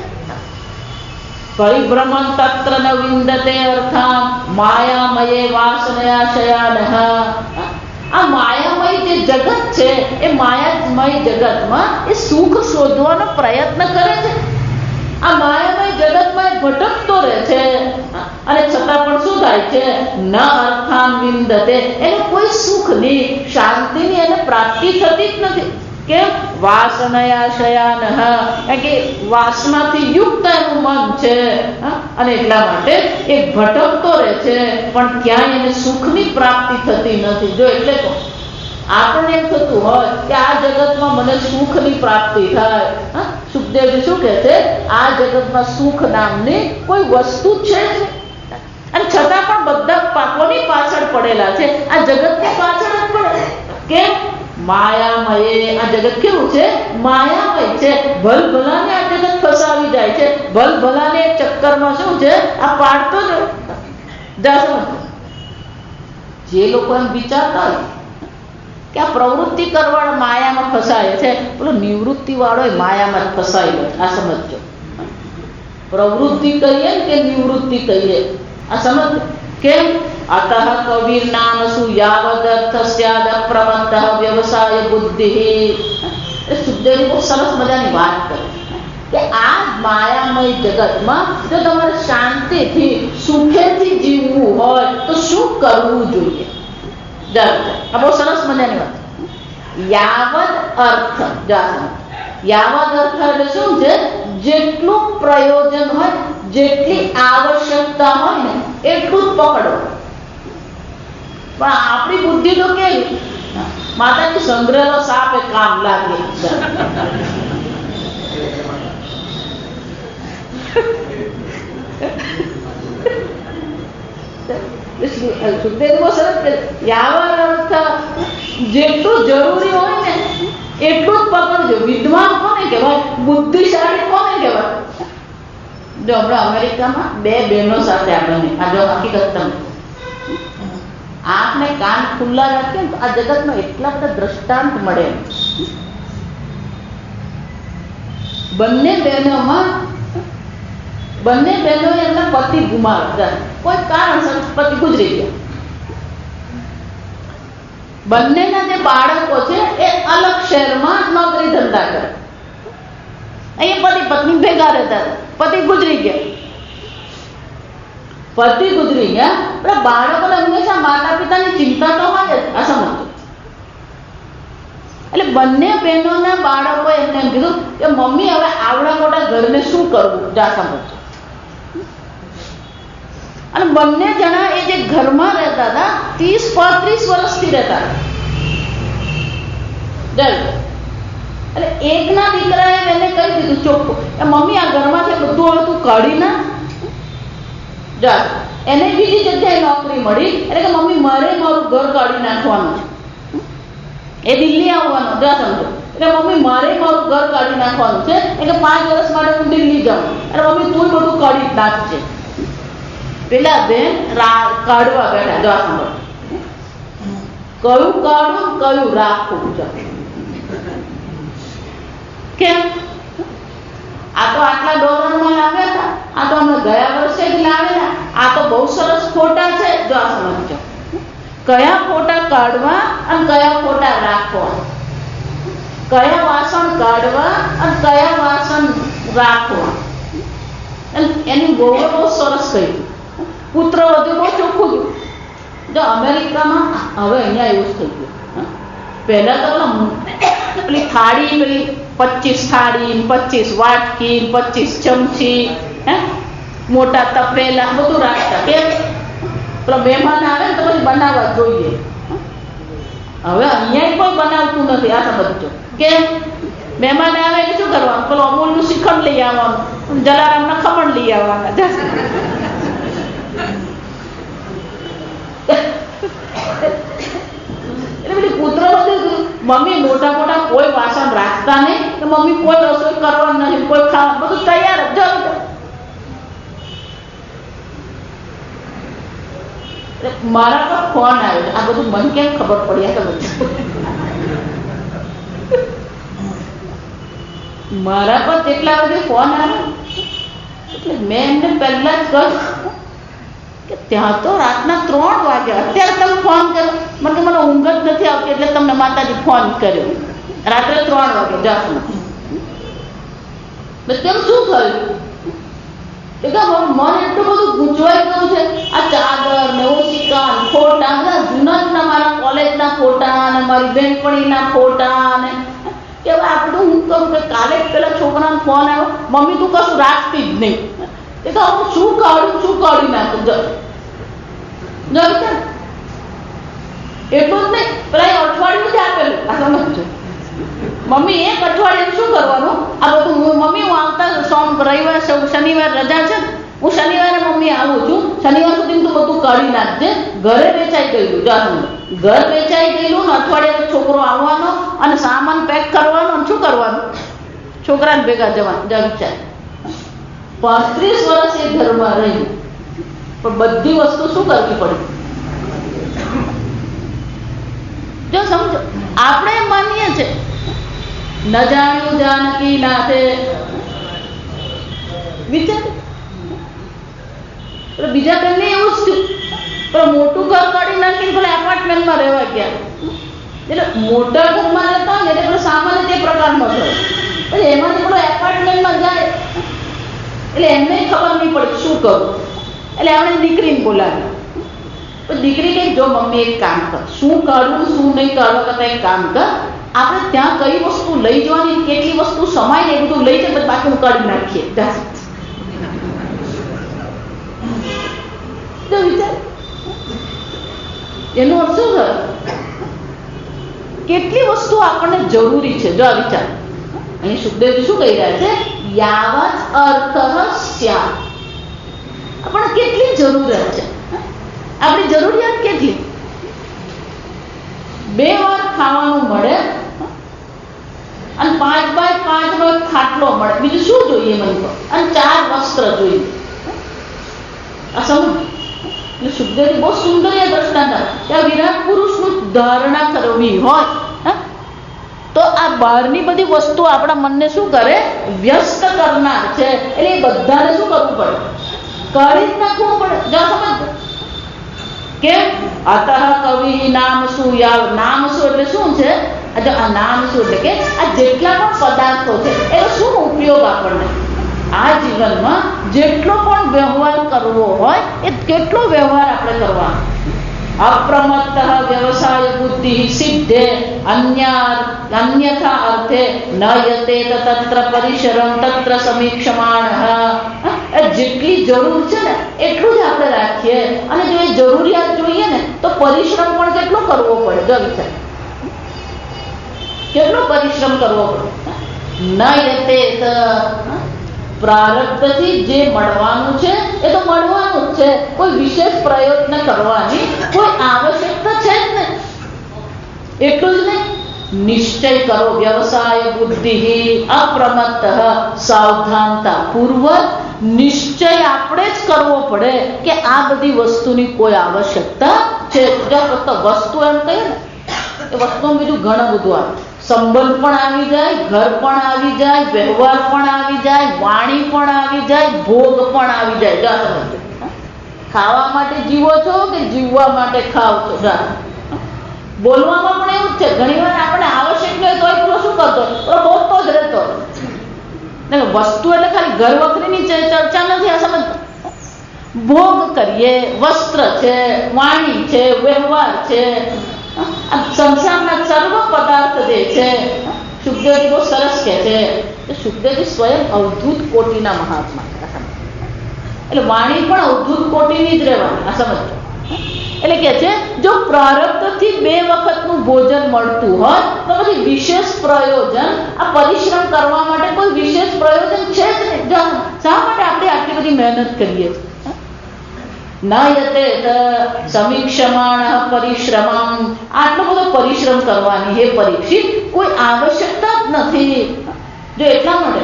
S1: પરિભ્રમણ તત્ર ન વિંદતે અર્થામ માયામયે વાસનયા શયાનઃ. આ માયામય જે જગત છે એ માયામય જગતમાં એ સુખ શોધવાનો પ્રયત્ન કરે છે. આ માયામય જગતમાં ભટકતો રહે છે અને છતાં પણ શું થાય છે, ન અર્થાન વિંદતે, એને કોઈ સુખની શાંતિની એને પ્રાપ્તિ થતી જ નથી. કેમ? વાસનયા શયાનઃ, કે વાસનાથી યુક્ત એનું મન છે અને એટલા માટે એ ભટકતો રહે છે પણ ક્યાંય એને સુખની પ્રાપ્તિ થતી નથી. જો એટલે તો આપણને એમ થતું હોય કે આ જગતમાં મને સુખની પ્રાપ્તિ થાય. સુખદેવજી શું કહે છે, આ જગતમાં સુખ નામની કોઈ વસ્તુ છે જ અને છતાં પણ બધા પાકોની પાછળ પડેલા છે. આ જગતની પાછળ જ પડે. કેમ? માયામય. આ જગત કેવું છે? માયામય છે. ભલભલાને આ જગત ફસાવી જાય છે. ભલભલાને ચક્કરમાં શું છે, આ પાડતો જ. જે લોકો એમ વિચારતા હોય કે આ પ્રવૃત્તિ કરવાળો માયામાં ફસાય છે, પેલો નિવૃત્તિ વાળો માયામાં જ ફસાયેલો. આ સમજો. પ્રવૃત્તિ કહીએ કે નિવૃત્તિ કહીએ, આ સમજ. કેમ? અતઃ કવિર નામ સુ યાવદ અર્થ સ્યાદ અપ્રમત્ત વ્યવસાય બુદ્ધિ. એ સુખદેવજી બહુ સરસ મજાની વાત કરે કે આ માયામય જગતમાં જો તમારે શાંતિથી સુખેથી જીવવું હોય તો શું કરવું જોઈએ? આ બહુ સરસ મજાની વાત. યાવદ અર્થ, યાવદ અર્થ એટલે શું છે? જેટલું પ્રયોજન હોય, જેટલી આવશ્યકતા હોય ને એટલું જ પકડો. પણ આપણી બુદ્ધિ તો કેવી, માતાજી સંગ્રહેલો સાપ એ કામ લાગે. જેટલું જરૂરી હોય ને એટલું જ પકડજો. વિદ્વાન કોને કહેવાય? બુદ્ધિશાળી કોને કહેવાય? જો હમણાં અમેરિકામાં બે બહેનો સાથે આપણને આ જો હકીકત તમે આંખને કાન ખુલ્લા રાખીએ તો આ જગતમાં એટલા બધા દ્રષ્ટાંત મળે. બંને બહેનોએ એમના પતિ ગુમાવ્યા. કોઈ કારણસર પતિ ગુજરી ગયા. બંનેના જે બાળકો છે એ અલગ શહેરમાં નોકરી ધંધા કરે. અહીંયા પતિ પત્ની ભેગા રહેતા. પતિ ગુજરી ગયા. બાળકોને હંમેશા માતા પિતાની ચિંતા તો હોય જ. આ સમજો. એટલે બંને બહેનોના બાળકોએ એમને એમ કીધું કે મમ્મી હવે આવડા મોટા ઘરને શું કરવું? જા સમજો. અને બંને જણા એ જે ઘરમાં રહેતા હતા 30-35 વર્ષથી રહેતા. એટલે એકના દીકરાએ એને કહી દીધું ચોખ્ખું કે મમ્મી આ ઘરમાંથી બધું હવે તું કાઢી ના જા. એને બીજી જગ્યાએ નોકરી મળી એટલે કે મમ્મી મારે મારું ઘર કાઢી નાખવાનું છે. એ દિલ્હી આવવાનો. જા સમજો. એટલે મમ્મી મારે મારું ઘર કાઢી નાખવાનું છે એટલે 5 વર્ષ માટે હું દિલ્હી જાઉં. એટલે મમ્મી તું બધું કાઢી જ નાખજે. પેલા બેન કાઢવા બેઠા. જો સાંભળો, કયું કાઢું કયું રાખવું? કેમ? આ તો આટલા ડોલરમાં લાવ્યા હતા, આ તો અમે ગયા વર્ષે જ લાવેલા. આ તો બહુ સરસ ફોટા છે. જો આ સમજો, કયા ફોટા કાઢવા અને કયા ફોટા રાખવા, કયા વાસણ કાઢવા અને કયા વાસણ રાખવા. એની બહુ સરસ કહ્યું. પુત્ર વધુ બહુ ચોખ્ખું ગયું. જો અમેરિકામાં હવે અહીંયા એવું જ થઈ ગયું. પહેલા તો પેલી થાળી, પેલી 25 થાળી, 25 વાટકી, 25 ચમચી, મોટા તપેલા બધું રાખતા. કેમ? પેલો મહેમાન આવે ને તો પછી બનાવવા જોઈએ. હવે અહીંયા કોઈ બનાવતું નથી. આ સમજો. કેમ? મહેમાન આવે એટલે શું કરવાનું? પેલો અમૂલનું શ્રીખંડ લઈ આવવાનું, જલારામના ખમણ લઈ આવવાના. એટલે બધી મમ્મી મોટા મોટા કોઈ વાસણ રાખતા નહીં, કે મમ્મી કોઈ રસોઈ કરવાનું નહીં, કોઈ ખાવા, બધું તૈયાર જ મારા પર ફોન આવ્યો. આ બધું મને કેમ ખબર પડી? મારા પર કેટલા બધે ફોન આવ્યો, એટલે મેં એમને પહેલા જ કહ્યું કે ત્યાં તો રાતના 3 વાગ્યા, અત્યારે તમે ફોન કરો. મને ઊંઘ જ નથી આવતી, એટલે તમને માતાજી ફોન કર્યો. રાત્રે 3 વાગે જાશું. કેમ શું થયું? મન એટલું બધું ગૂંચવાઈ ગયું છે. આ ચાદર ને ઓશિકા ફોટા, બધા જૂના જૂના મારા કોલેજના ફોટા અને મારી બેનપણીના ફોટા ને કે હવે આ બધું હું કરું કે કાલે જ પેલા છોકરાનો ફોન આવ્યો, મમ્મી તું કશું રાખતી જ નહીં. એ તો હું શું કાઢી નાખું. એટલું જ નહીં, પેલા અઠવાડિયું જ આપેલું. આ સમજો મમ્મી, એક અઠવાડિયું શું કરવાનું? આ બધું મમ્મી હું આવતા રવિવાર શનિવાર રજા છે, હું શનિવારે મમ્મી આવું છું, શનિવાર સુધી તું બધું કાઢી નાખજે. ઘરે વેચાઈ ગયેલું, જાતું ઘર વેચાઈ ગયેલું ને અઠવાડિયે છોકરો આવવાનો અને સામાન પેક કરવાનો અને શું કરવાનું? છોકરાને ભેગા જવાનું. વિચાર 35 વર્ષ એ ઘરમાં રહી, પણ બધી વસ્તુ શું કરવી પડી? જો સમજો, આપણે માનીએ છીએ ન જાણ્યું જાનકી નાથે. વિચાર બીજા બેનને એવું જ થયું, પણ મોટું ઘર કાઢી નાખીને પેલા એપાર્ટમેન્ટમાં રહેવા ગયા. એટલે મોટા ઘરમાં રહેતા હોય ને એટલે પેલો સામાન્ય તે પ્રકારનો થયો, પછી એમાંથી પેલો એપાર્ટમેન્ટમાં જાય એટલે એમને ખબર નહીં પડે શું કરું. એટલે આપણે દીકરીને બોલાવી. પણ દીકરી કહે જો મમ્મી એક કામ કર, શું કાઢવું શું નહીં કાઢવા કરતા એક કામ કર, આપણે ત્યાં કઈ વસ્તુ લઈ જવાની, કેટલી વસ્તુ સમાય ને એ બધું લઈ જાય, બાકી હું કાઢી નાખીએ. વિચાર એનો અર્થ શું થયો? કેટલી વસ્તુ આપણને જરૂરી છે. જો આ વિચાર, અહીં સુખદેવજી શું કહી રહ્યા છે? યાવત અર્થ સ્યાત. આપણને કેટલી જરૂરિયાત છે, આપણી જરૂરિયાત કેટલી? 2 વાર ખાવાનું મળે અને 5x5 નો ખાટલો મળે, બીજું શું જોઈએ મને તો? અને 4 વસ્ત્ર જોઈએ. આ સમજ. એટલે સુખદેવજી બહુ સુંદર એ દ્રષ્ટાંત કે વિરાટ પુરુષનું ધારણા કરવી હોય તો આ બહારની બધી વસ્તુ આપણા મનને શું કરે? વ્યસ્ત કરનાર છે. એટલે એ બધાને શું કરવું પડે? કાઢી જ નાખવું પડે. જો સમજ કેમ? અતઃ કવિ નામ શું યાવ. નામ શું એટલે શું છે? આ નામ શું એટલે કે આ જેટલા પણ પદાર્થો છે એનો શું ઉપયોગ આપણને આ જીવનમાં જેટલો પણ વ્યવહાર કરવો હોય એ કેટલો વ્યવહાર આપણે કરવાનો? અપ્રમત્ત વ્યવસાય બુદ્ધિ સિદ્ધે અન્યથા અર્થે ન યતે તત્ર પરિશ્રમ તત્ર સમીક્ષમાણ. જેટલી જરૂર છે ને એટલું જ આપણે રાખીએ, અને જો એ જરૂરિયાત જોઈએ ને તો પરિશ્રમ પણ કેટલો કરવો પડે? જો વિચાર, કેટલો પરિશ્રમ કરવો પડે? ન યતે પ્રારબ્ધથી જે મળવાનું છે એ તો મળવાનું જ છે, કોઈ વિશેષ પ્રયત્ન કરવાની કોઈ આવશ્યકતા છે જ નહીં. એટલું જ નહીં, નિશ્ચય કરો. વ્યવસાય બુદ્ધિ અપ્રમત્ત સાવધાનતા પૂર્વક નિશ્ચય આપણે જ કરવો પડે કે આ બધી વસ્તુની કોઈ આવશ્યકતા છે. ફક્ત વસ્તુ એમ કહીએ ને એ વસ્તુમાં બીજું ઘણું બધું આવે. સંબંધ પણ આવી જાય, ઘર પણ આવી જાય, વ્યવહાર પણ આવી જાય, વાણી પણ આવી જાય, ભોગ પણ આવી જાય. ખાવા માટે જીવો છો કે જીવવા માટે ખાવ છો? બોલવામાં પણ એવું જ છે. ઘણી વાર આપણે આવશ્યક નહીં તો એટલો શું કરતો બોલતો જ રહેતો. વસ્તુ એટલે ખાલી ઘર વખરીની ચર્ચા નથી. આ સમજ, ભોગ કરીએ, વસ્ત્ર છે, વાણી છે, વ્યવહાર છે, સંસારના સર્વ પદાર્થ જે છે. સુખદેવજી બહુ સરસ કહે છે કે સુખદેવજી સ્વયં અવધૂત કોટીના મહાત્મા. એટલે વાણી પણ અવધૂત કોટીની જ રહેવાની. આ સમજો. એટલે કે છે જો પ્રારબ્ધથી 2 વખતનું ભોજન મળતું હોય તો પછી વિશેષ પ્રયોજન આ પરિશ્રમ કરવા માટે કોઈ વિશેષ પ્રયોજન છે જ નહીં. શા માટે આપણે આટલી બધી મહેનત કરીએ છીએ? ન યતેત સમીક્ષમાણ પરિશ્રમમ, આટલો બધો પરિશ્રમ કરવાની હે પરીક્ષિત કોઈ આવશ્યકતા જ નથી. જો એટલા માટે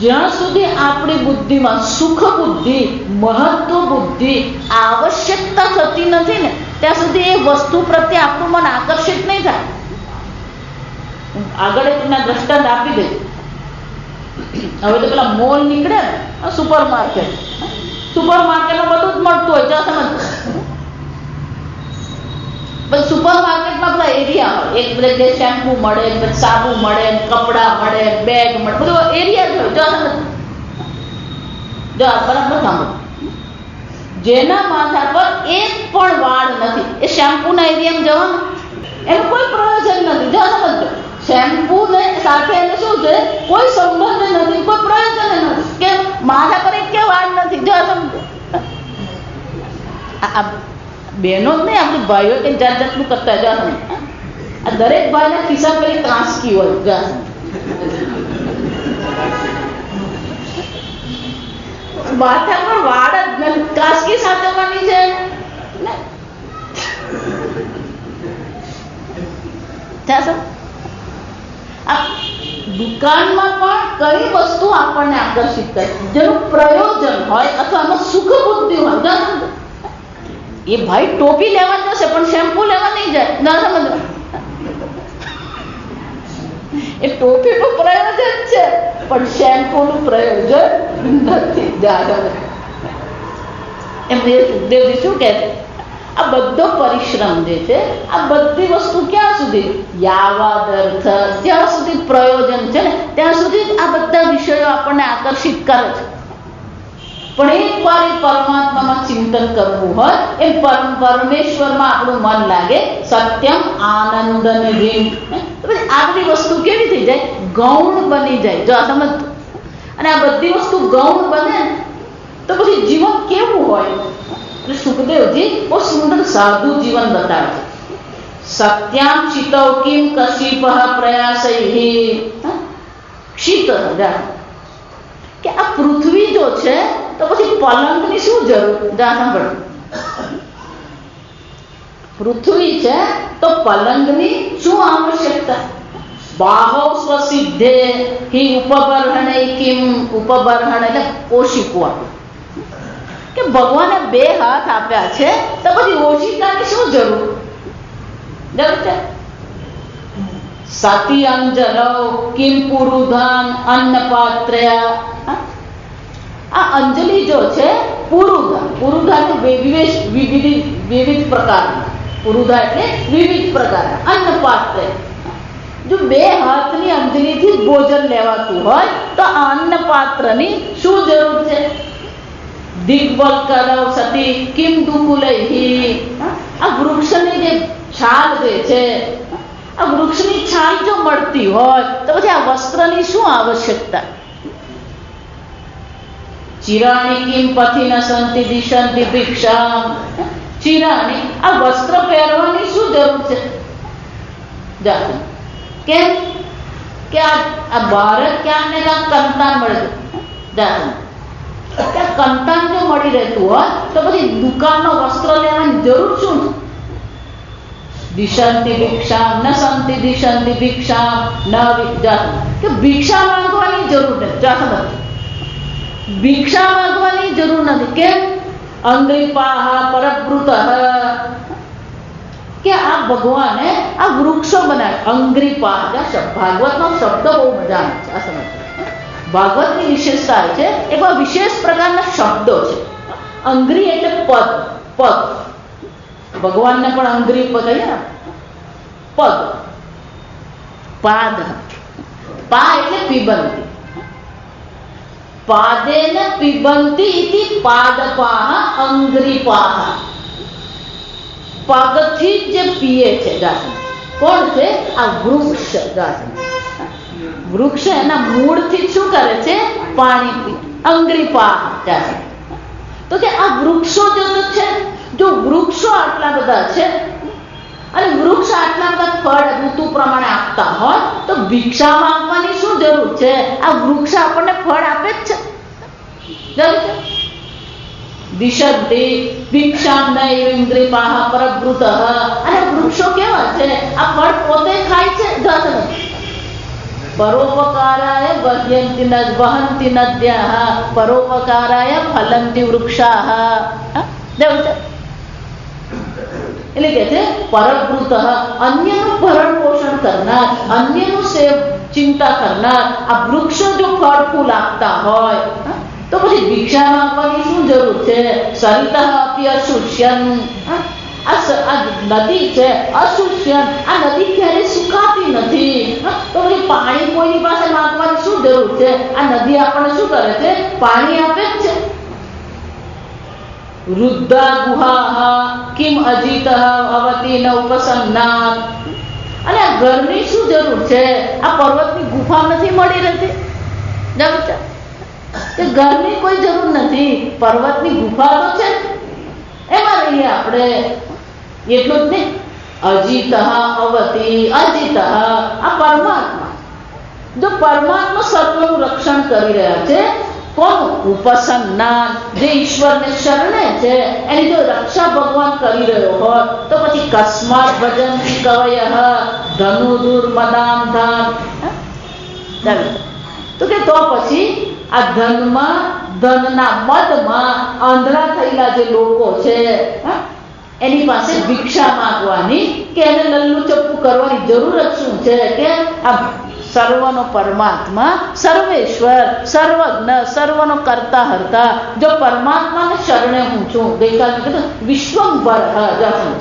S1: જ્યાં સુધી આપણી બુદ્ધિમાં સુખ બુદ્ધિ, મહત્વ બુદ્ધિ, આવશ્યકતા થતી નથી ને ત્યાં સુધી એ વસ્તુ પ્રત્યે આપણું મન આકર્ષિત નહીં થાય. આગળ એના દ્રષ્ટાંત આપી દઈ. હવે તો પેલા મોલ નીકળે ને, સુપર માર્કેટ, સુપર માર્કેટમાં બધું જ મળતું હોય. જ્યાં સમજ સુપર માર્કેટમાં બધા એરિયા હોય, એક બધે શેમ્પુ મળે, સાબુ મળે, કપડા મળે, બેગ મળે, બધું એરિયા જ હોય. જો સમજ, જો બરાબર સાંભળો, જેના માથા પર એક પણ વાળ નથી એ શેમ્પુના એરિયામાં જવાનું એનું કોઈ પ્રયોજન નથી. જો સમજો, શેમ્પુ ને સાથે એને શું છે, કોઈ સંબંધ નથી, કોઈ પ્રયોજન નથી કે માથા પર એક વાળ નથી. જો સમજો, બહેનો જ નહીં, આપણી ભાઈઓ કે જાત જાતનું કરતા. જો સમજ, આ દરેક ભાઈના ખિસ્સા પેલી કાંસકી હોય. જો માથા પર વાળ જ નથી, કાંસકી સાચવવાની છે. દુકાનમાં પણ કઈ વસ્તુ આપણને આકર્ષિત કરે જેનું પ્રયોજન હોય અથવા એમાં સુખ બુદ્ધિ હોય. એ ભાઈ ટોપી લેવા જશે પણ શેમ્પુ લેવા નહીં જાય. ના સમજ, એ ટોપીનું પ્રયોજન છે પણ શેમ્પુનું પ્રયોજન નથી. એમ સુખદેવજી શું કહે છે, આ બધો પરિશ્રમ જે છે, આ બધી વસ્તુ ક્યાં સુધી, યાવદ અર્થ, જ્યાં સુધી પ્રયોજન છે ને ત્યાં સુધી આ બધા વિષયો આપણને આકર્ષિત કરે છે. પણ એકવાર એ પરમાત્મામાં ચિંતન કરવું હોય, એ પરમેશ્વરમાં આપણું મન લાગે, સત્યમ આનંદ નિધિ, આ બધી વસ્તુ કેવી થઈ જાય, ગૌણ બની જાય. જો આ સમજ, અને આ બધી વસ્તુ ગૌણ બને તો પછી જીવન કેવું હોય. સુખદેવજી બહુ સુંદર સાધુ જીવન બતાવે છે. સત્યામ શીતૌ કિમ કશિપ પ્રયાસૈ શીત, કે આ પૃથ્વી જો છે તો પછી પલંગની શું જરૂર. સાંભળો, પૃથ્વી છે તો પલંગની શું આવશ્યકતા. બાહો સ્વસિદ્ધે હિ ઉપબર્હણે કિમ, ઉપબર્હણ એટલે ઓશિકવા, કે ભગવાને બે હાથ આપ્યા છે તો પછી ઓશિકાની શું જરૂર. જરૂર છે. સતી અંજલો કિમ પુરુધાન અન્નપાત્રયા, આ અંજલિ જો છે પુરુધા, પુરુધા વિવિધ પ્રકારના, પુરુધા એટલે વિવિધ પ્રકારના, અન્નપાત્ર. જો બે હાથની અંજલિથી ભોજન લેવાતું હોય તો આ અન્નપાત્રની શું જરૂર છે. દિગ્વલ્કરવ સતી કિમ દુકુલૈ, આ વૃક્ષની જે છાલ જે છે, આ વૃક્ષની છાલ જો મળતી હોય તો પછી આ વસ્ત્રની શું આવશ્યકતા. ચિરાણી કિમ પથિન સંતિ દિશંતિ ભિક્ષા, ચિરાણી આ વસ્ત્ર પહેરવાની શું જરૂર છે. જાતે કેમ કે આ ભારત ક્યાંક ને ક્યાંક કંતાન મળે છે. જાતે કંતાન જો મળી રહેતું હોય તો પછી દુકાનનો વસ્ત્ર લેવાની જરૂર શું છે. દિશંતિ ભિક્ષા ન સંતિ દિશંતિ ભિક્ષા ન, કે ભિક્ષા માંગવાની જરૂર નથી. જાતે ભિક્ષા માંગવાની જરૂર નથી. કેમ, અંગ્રીપાહ પરભૃત, કે આ ભગવાને આ વૃક્ષો બનાવ્યા. અંગ્રીપાહ ભાગવતનો શબ્દ બહુ મજાનો છે. આ સમજ, ભાગવતની વિશેષતા છે એવા વિશેષ પ્રકારના શબ્દો છે. અંગ્રી એટલે પદ, પદ. ભગવાનને પણ અંગ્રી કહીએ ને, પદ. પાદ, પા એટલે પીબંતી, પાદેન પીબંતી ઇતિ પાદપાહ અંગ્રીપાહ, પગથી જે પીએ છે. કોણ છે, આ વૃક્ષ. વૃક્ષ એના મૂળથી શું કરે છે, પાણી પી. અંગ્રીપાહ, તો કે આ વૃક્ષો જો છે, જો વૃક્ષો આટલા બધા છે અને વૃક્ષ આટલા બધા ફળ ઋતુ પ્રમાણે આપતા હોય તો ભિક્ષા માંગવાની શું જરૂર છે. આ વૃક્ષ આપણને ફળ આપે જ છે. જરૂર છે. દિશંતિ ભિક્ષામ નૈવ ઇન્દ્રિપાહ પરબ્રુતઃ. અને વૃક્ષો કેવા છે? આ ફળ પોતે ખાય છે. પરોપકારાય વહંતિ નદ્યાઃ પરોપકારાય ફલંતિ વૃક્ષાઃ. એટલે કે છે પરબ્રુતઃ, અન્યનું ભરણ પોષણ કરનાર, અન્યનું ચિંતા કરનાર આ વૃક્ષો જો ફળ ફૂલ આપતા હોય તો પછી ભિક્ષા માંગવાની શું જરૂર છે? સરિતઃ અપી અશુષ્યન. આ નદી છે અશુષ્યન, આ નદી ક્યારે સુકાતી નથી. તો પછી પાણી કોઈની પાસે માંગવાની શું જરૂર છે? આ નદી આપણને શું કરે છે? પાણી આપે જ છે. વૃદ્ધા ગુહા કિમ અજીત અવતી ન ઉપસન્નાત. અને આ ઘરની શું જરૂર છે? આ પર્વતની ગુફા નથી મળી રહેતી. ઘરની કોઈ જરૂર નથી, પર્વતની ગુફા તો છે, એમાં રહીએ આપણે. એટલું જ નહીં, અજીત અવતી અજીત આ પરમાત્મા. જો પરમાત્મા સર્વનું રક્ષણ કરી રહ્યા છે, કોણ? ઉપસન્નાન, જે ઈશ્વરને શરણે છે એની જો રક્ષા ભગવાન કરી રહ્યો હોય તો પછી કસ્માત ભજંતિ કવયઃ ધનુર્ધુર મદાન ધાન. તો કે તો પછી આ ધનના મદમાં આંધળા થયેલા જે લોકો છે એની પાસે ભિક્ષા માંગવાની કે એને લલ્લુ ચપ્પુ કરવાની જરૂર જ શું છે? કે આ સર્વનો પરમાત્મા, સર્વેશ્વર, સર્વજ્ઞ, સર્વનો કરતા હરતા જો પરમાત્માને શરણે હું છું. ગઈકાલે કીધું વિશ્વંભર,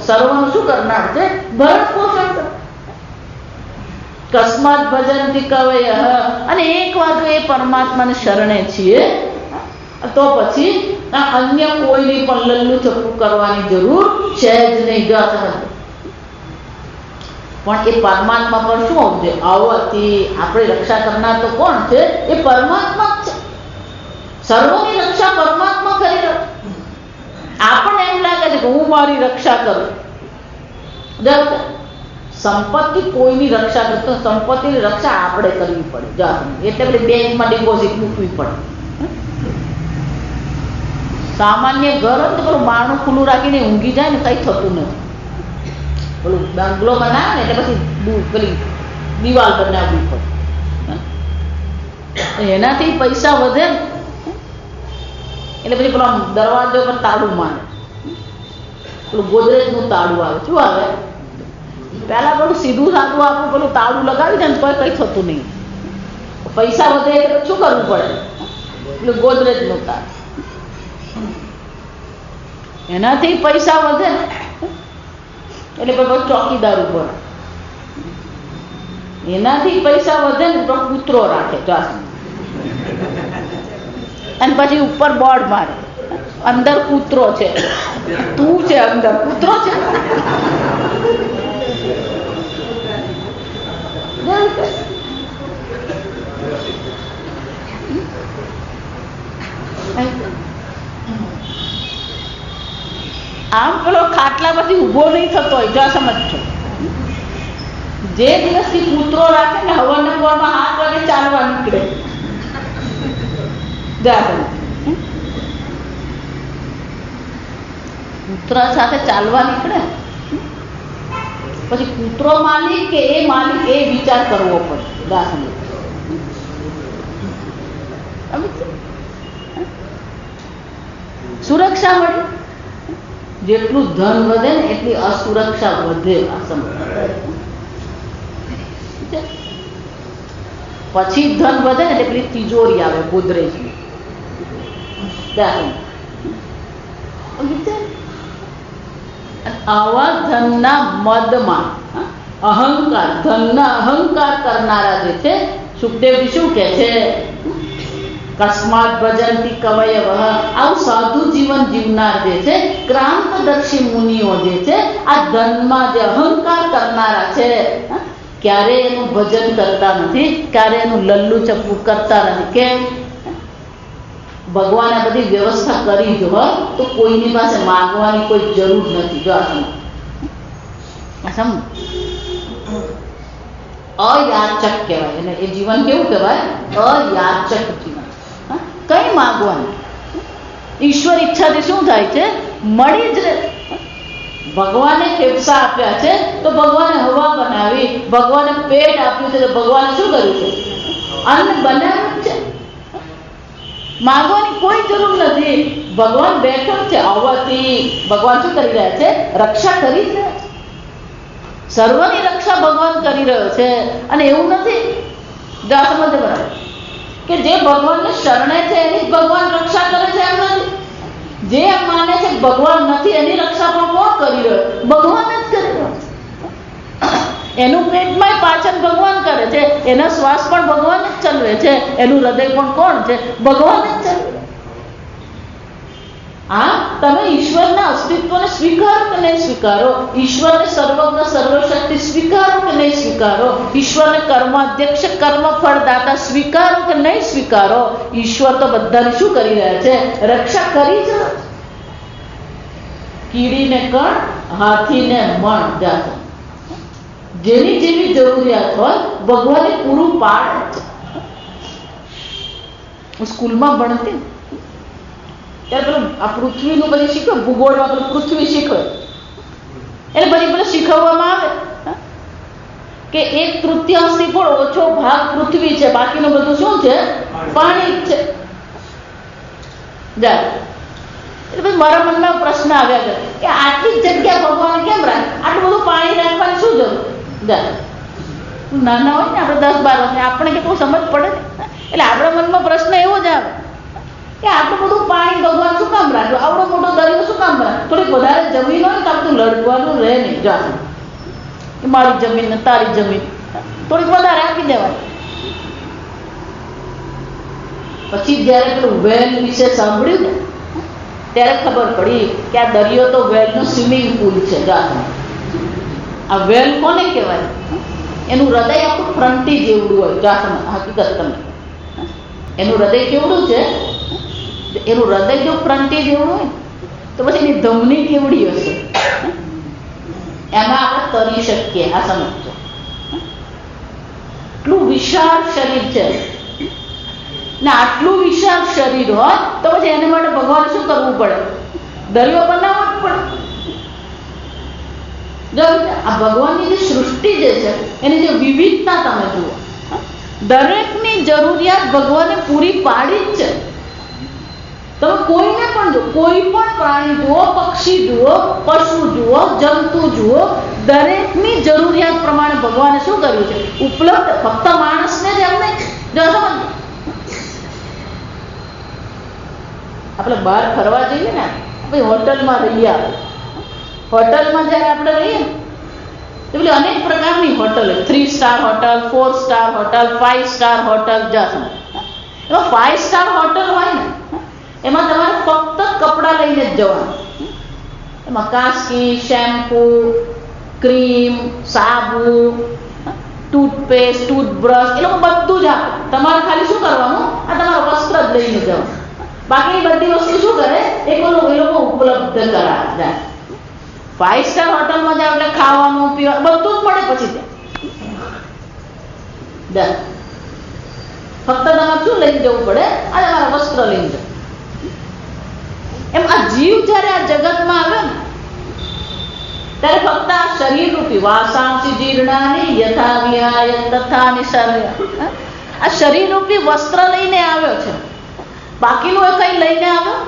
S1: સર્વનું શું કરનાર છે? ભરણ પોષણ. કસ્માત ભજંતિ કવયઃ. અને એક વાર જો એ પરમાત્માને શરણે છીએ તો પછી અન્ય કોઈની પણ લલ્લુ ચપ્પુ કરવાની જરૂર છે જ નહીં. પણ એ પરમાત્મા પર શું હોવું જોઈએ? આવવાથી આપણે રક્ષા કરનાર તો કોણ છે? એ પરમાત્મા જ છે. સર્વની રક્ષા પરમાત્મા કરી રહ્યો. આપણને એમ લાગે છે કે હું મારી રક્ષા કરું. સંપત્તિ કોઈની રક્ષા કરતો, સંપત્તિની રક્ષા આપણે કરવી પડે. એટલે પેલી બેંકમાં ડિપોઝિટ મૂકવી પડે. સામાન્ય ઘર હોય તો પેલું બારણું ખુલ્લું રાખીને ઊંઘી જાય ને કઈ થતું નથી. પેલું બંગલોમાં ના ને એટલે પછી પેલી દિવાલ બનાવવી પડે. એનાથી પૈસા વધે ને એટલે પછી પેલો દરવાજો પર તાળું મારે. પેલું ગોદરેજનું તાળું આવે. શું આવે? પહેલા પેલું સીધું સાધું આપણું પેલું તાળું લગાવી દે ને તો કઈ થતું નહીં. પૈસા વધે એટલે શું કરવું પડે? પેલું ગોદરેજનું તાળું. એનાથી પૈસા વધે ને એટલે પછી ચોકીદાર ઉભો રાખે. એનાથી પૈસા વધે ને તો કૂતરો રાખે અને પછી ઉપર બોર્ડ મારે, અંદર કૂતરો છે. તું છે અંદર, કૂતરો છે. આમ પેલો ખાટલા પછી ઉભો નહીં થતો હોય. જો સમજો, જે દિવસથી કૂતરો રાખે ને હવાના પોરમાં 7 વાગે ચાલવા નીકળે. કૂતરા સાથે ચાલવા નીકળે પછી કૂતરો માલિક કે એ માલિક એ વિચાર કરવો પડે. સુરક્ષા મળે. જેટલું ધન વધે ને એટલી અસુરક્ષા વધે. પછી ધન વધે ને એટલે તિજોરી આવે ગોદરેજની. આવા ધનના મદમાં અહંકાર, ધનના અહંકાર કરનારા જે છે, સુખદેવજી શું કહે છે? કસ્માત ભજંતિ કવયવ. આવું સાધુ જીવન જીવનાર જે છે, ક્રાંતદર્શી મુનિઓ જે છે, આ ધનમાં જે અહંકાર કરનારા છે, ક્યારે એનું ભજન કરતા નથી, ક્યારે એનું લલ્લુ ચપ્પુ કરતા નથી. કેમ? ભગવાને બધી વ્યવસ્થા કરી જ હોય તો કોઈની પાસે માંગવાની કોઈ જરૂર નથી. જો અયાચક કહેવાય એને. એ જીવન કેવું કહેવાય? અયાચક જીવન. કઈ માંગવાનું? ઈશ્વર ઈચ્છાથી શું થાય છે? મળી જ રહે. ભગવાને ફેફસા આપ્યા છે તો ભગવાને હવા બનાવી, ભગવાને પેટ આપ્યું છે તો ભગવાને શું કર્યું છે? અન્ન બનાવ્યું છે. માંગવાની કોઈ જરૂર નથી. ભગવાન બેઠો છે. આવવાથી ભગવાન શું કરી રહ્યા છે? રક્ષા કરી જ રહ્યા છે. સર્વની રક્ષા ભગવાન કરી રહ્યો છે. અને એવું નથી સમજે બરાબર કે જે ભગવાનને શરણે છે એની જ ભગવાન રક્ષા કરે છે, એમ નથી. જે એમ માને છે ભગવાન નથી એની રક્ષા પણ કોણ કરી રહ્યો? ભગવાન જ કરી રહ્યો. એનું પેટમાં પાચન ભગવાન કરે છે, એના શ્વાસ પણ ભગવાન જ ચલાવે છે, એનું હૃદય પણ કોણ છે? ભગવાન જ ચલાવે. આ તમે ઈશ્વરના અસ્તિત્વને સ્વીકારો કે નહીં સ્વીકારો? ઈશ્વરને સર્વજ્ઞ સર્વશક્તિ સ્વીકારો કે નહીં સ્વીકારો? ઈશ્વરને કર્માધ્યક્ષ કર્મફળદાતા સ્વીકારો કે નહીં સ્વીકારો? ઈશ્વર તો બધાને શું કરી રહ્યા છે? રક્ષા કરી જ. કીડીને કણ, હાથીને મણ. જાતો જેની જેવી જરૂરિયાત હોય ભગવાને પૂરું પાડે. હું સ્કૂલમાં ભણતી ત્યારે પેલું આ પૃથ્વીનું બધી શીખવે, ભૂગોળમાં પેલું પૃથ્વી શીખવે એટલે બધી પેલું શીખવવામાં આવે કે 1/3 પણ ઓછો ભાગ પૃથ્વી છે, બાકીનું બધું શું છે? પાણી જ છે. જાય એટલે પછી મારા મનમાં પ્રશ્ન આવ્યા કરે કે આટલી જગ્યા ભગવાન કેમ રાખે? આટલું બધું પાણી રાખવાની શું જરૂર? જાય નાના હોય ને આપણે 10-12 વર્ષે આપણે કેટલું સમજ પડે ને, એટલે આપણા મનમાં પ્રશ્ન એવો જ આવે કે આટલું બધું પાણી ભગવાન શું કામ રાખ્યું? આવડો મોટો દરિયો શું કામ રાખે? થોડીક વધારે જમીન હોય તો આપણું લડવાનું રહે નહીં. જા કે મારી જમીન ને તારી જમીન થોડીક વધારે આપી દેવાય. પછી જયારે પેલું વેલ વિશે સાંભળ્યું ને ત્યારે ખબર પડી કે આ દરિયો તો વેલનો સ્વિમિંગ પુલ છે. આ વેલ કોને કહેવાય? એનું હૃદય આપણું ફ્રન્ટી જેવડું હોય. જાસમાં હકીકત તમે એનું હૃદય કેવડું છે? એનું હૃદય જો ફ્રન્ટી જેવડું હોય તો પછી એની ધમની કેવડી હશે? એમાં આપણે તરી શકીએ. આ સમજો એટલું વિશાળ શરીર છે ને આટલું વિશાળ શરીર હોય તો પછી એને માટે ભગવાન શું કરવું પડે? દરિયો બનાવવો જ પડે. જો આ ભગવાનની જે સૃષ્ટિ જે છે એની જે વિવિધતા તમે જુઓ, દરેકની જરૂરિયાત ભગવાને પૂરી પાડી જ છે. તમે કોઈને પણ જુઓ, કોઈ પણ પ્રાણી જુઓ, પક્ષી જુઓ, પશુ જુઓ, જંતુ જુઓ, દરેકની જરૂરિયાત પ્રમાણે ભગવાને શું કર્યું છે? ઉપલબ્ધ. ફક્ત માણસને જ એમ નહીં. જો સમજ આપણે બહાર ફરવા જઈએ ને, ભાઈ હોટલમાં રહીએ, હોટલમાં જ્યારે આપણે રહીએ તો પેલી અનેક પ્રકારની હોટલ હોય. 3 star hotel, 4 star hotel, 5 star hotel. જાસમ એમાં 5 સ્ટાર હોટલ હોય ને એમાં તમારે ફક્ત કપડાં લઈને જ જવાનું. એમાં કાંસકી, શેમ્પૂ, ક્રીમ, સાબુ, ટૂથપેસ્ટ, ટૂથબ્રશ એ લોકો બધું જ આપે. તમારે ખાલી શું કરવાનું? આ તમારું વસ્ત્ર જ લઈને જવાનું. બાકીની બધી વસ્તુ શું કરે? એ લોકો ઉપલબ્ધ કરાવે. 5 સ્ટાર હોટલમાં જાવ એટલે ખાવાનું, પીવાનું બધું જ મળે. પછી ત્યાં ફક્ત તમારે શું લઈને જવું પડે? આ તમારા વસ્ત્ર લઈને જવું. એમ આ જીવ જયારે આ જગતમાં આવે ને ત્યારે ફક્ત આ શરીર રૂપી વાસાંસી જીર્ણાની યથા વિહાય તથા નિસર્ય, આ શરીર રૂપી વસ્ત્ર લઈને આવ્યો છે. બાકીનું એ કઈ લઈને આવ્યો?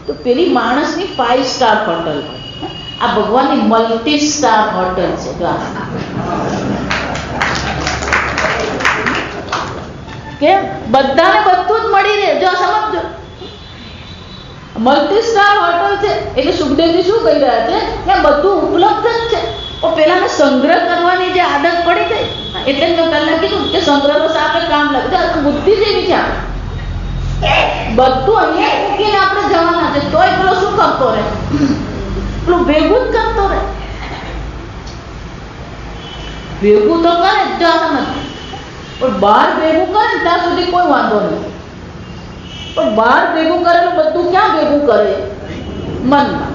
S1: તો પેલી માણસની 5 સ્ટાર હોટલ, આ ભગવાનની મલ્ટી સ્ટાર હોટલ છે. કે બધાને બધું જ મળી રહે. જો સમજો મલ્ટી સ્ટાર હોટલ છે એટલે સુખદેવજી શું કહી રહ્યા છે કે બધું ઉપલબ્ધ જ છે. તો પેલાને સંગ્રહ કરવાની જે આદત પડી ગઈ એટલે મેં પહેલા કીધું કે સંગ્રહ તો સાપે કામ લાગે. બુદ્ધિ જેવી છે બધું અહીંયા મૂકીને આપણે જવાના છે તોય પેલો શું કરતો રહે? પેલું ભેગું જ કરતો રહે. ભેગું તો કરે જ સમજ, પણ બહાર ભેગું કરે ને ત્યાં સુધી કોઈ વાંધો નહીં. પણ બહાર ભેગું કરેલું બધું ક્યાં ભેગું કરે? મનમાં.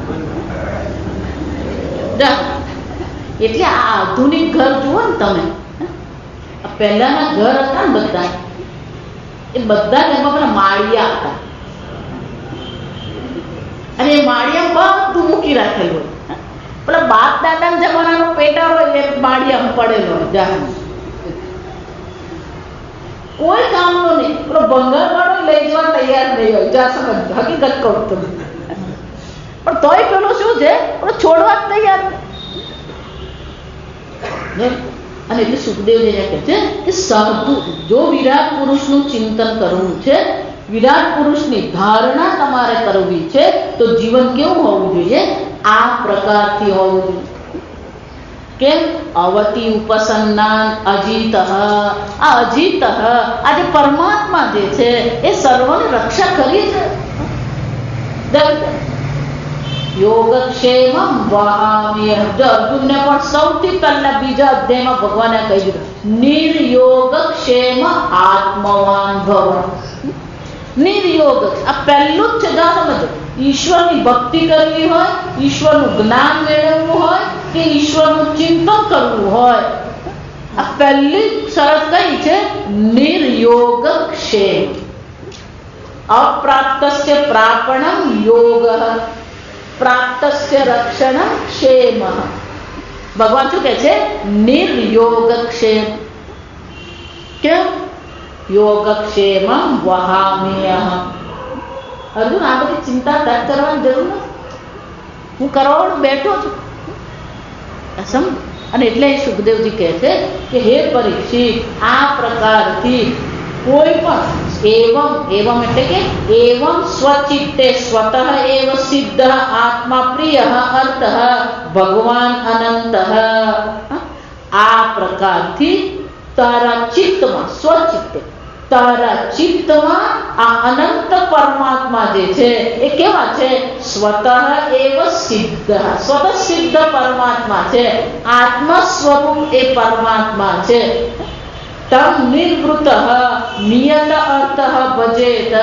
S1: એટલે આ આધુનિક ઘર જુઓ ને તમે, પહેલાના ઘર હતા ને બધા એ બધા ઘરમાં પેલા માળિયા હતા અને એ માળિયા બધું મૂકી રાખેલું હોય. પેલા બાપ દાદાના જમાનાનો પેટાર હોય એ માળિયા પડેલો હોય જાણ કોઈ કામનો નહીં. પેલો ભંગાર વાળો લઈ જવા તૈયાર નહીં હોય. જા સમજ હકીકત કહું તો પણ તોય પેલો શું છે છોડવા જ તૈયાર નહીં. અને એટલે સુખદેવજી કહે છે કે સાધુ જો વિરાટ પુરુષનું ચિંતન કરવું છે, વિરાટ પુરુષની ધારણા તમારે કરવી છે તો જીવન કેવું હોવું જોઈએ? આ પ્રકારથી હોવું જોઈએ. કેમ? અવતિ ઉપસન્નાન અજીત. આ અજીત આજે પરમાત્મા જે છે એ સર્વની રક્ષા કરી છે. યોગક્ષેમં વહામ્ય. જો અર્જુનને પણ સૌથી પહેલા બીજા અધ્યાયમાં ભગવાને કહી દીધું નિર્યોગક્ષેમ આત્મવાન ભવ. નિર્યોગ આ પહેલું જ છે. સમજો, ઈશ્વરની ભક્તિ કરવી હોય, ઈશ્વરનું જ્ઞાન મેળવવું હોય કે ઈશ્વરનું ચિંતન કરવું હોય, આ પહેલી શરત કઈ છે? નિર્યોગક્ષેમ. અપ્રાપ્તસ્ય પ્રાપણમ યોગ, પ્રાપ્તસ્ય રક્ષણમ ક્ષેમ. ભગવાન શું કહે છે? નિર્યોગક્ષેમ. કેમ? યોગક્ષેમં વહામ્યહં. અર્જુન આ બધી ચિંતા તક કરવાની જરૂર નથી. હું કરવા બેઠો છું. સમ અને એટલે સુખદેવજી કહે છે કે હે પરીક્ષિત, આ પ્રકારથી કોઈ પણ એવમ એટલે કે એવમ સ્વચિત્તે સ્વતઃ એવ સિદ્ધ આત્મા પ્રિય અર્થ ભગવાન અનંત. આ પ્રકારથી તારા ચિત્તમાં, સ્વચિત્તે તારા ચિત્તમાં આ અનંત પરમાત્મા જે છે એ કેવા છે? સ્વતઃ એવ સિદ્ધ, સ્વતઃ સિદ્ધ પરમાત્મા છે. આત્મ સ્વરૂપ એ પરમાત્મા છે. તમ નિવૃત્ત નિયત અર્થ ભજેત.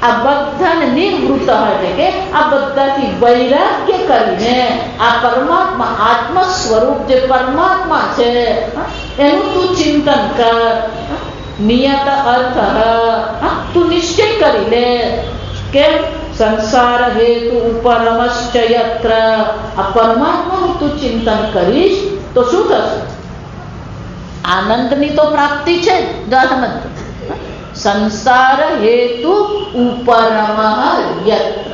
S1: આ બધાને નિવૃત્ત એટલે કે આ બધાથી વૈરાગ્ય કરીને આ પરમાત્મા આત્મ સ્વરૂપ જે પરમાત્મા છે એનું તું ચિંતન કર. નિયત અર્થ તું નિશ્ચય કરી લે. કેમ? સંસાર હેતુ ઉપરમશ્ચ યત્ર. આ પરમાત્માનું તું ચિંતન કરીશ તો શું થશે? આનંદની તો પ્રાપ્તિ છે. સંસાર હેતુ ઉપરમ યત્ર.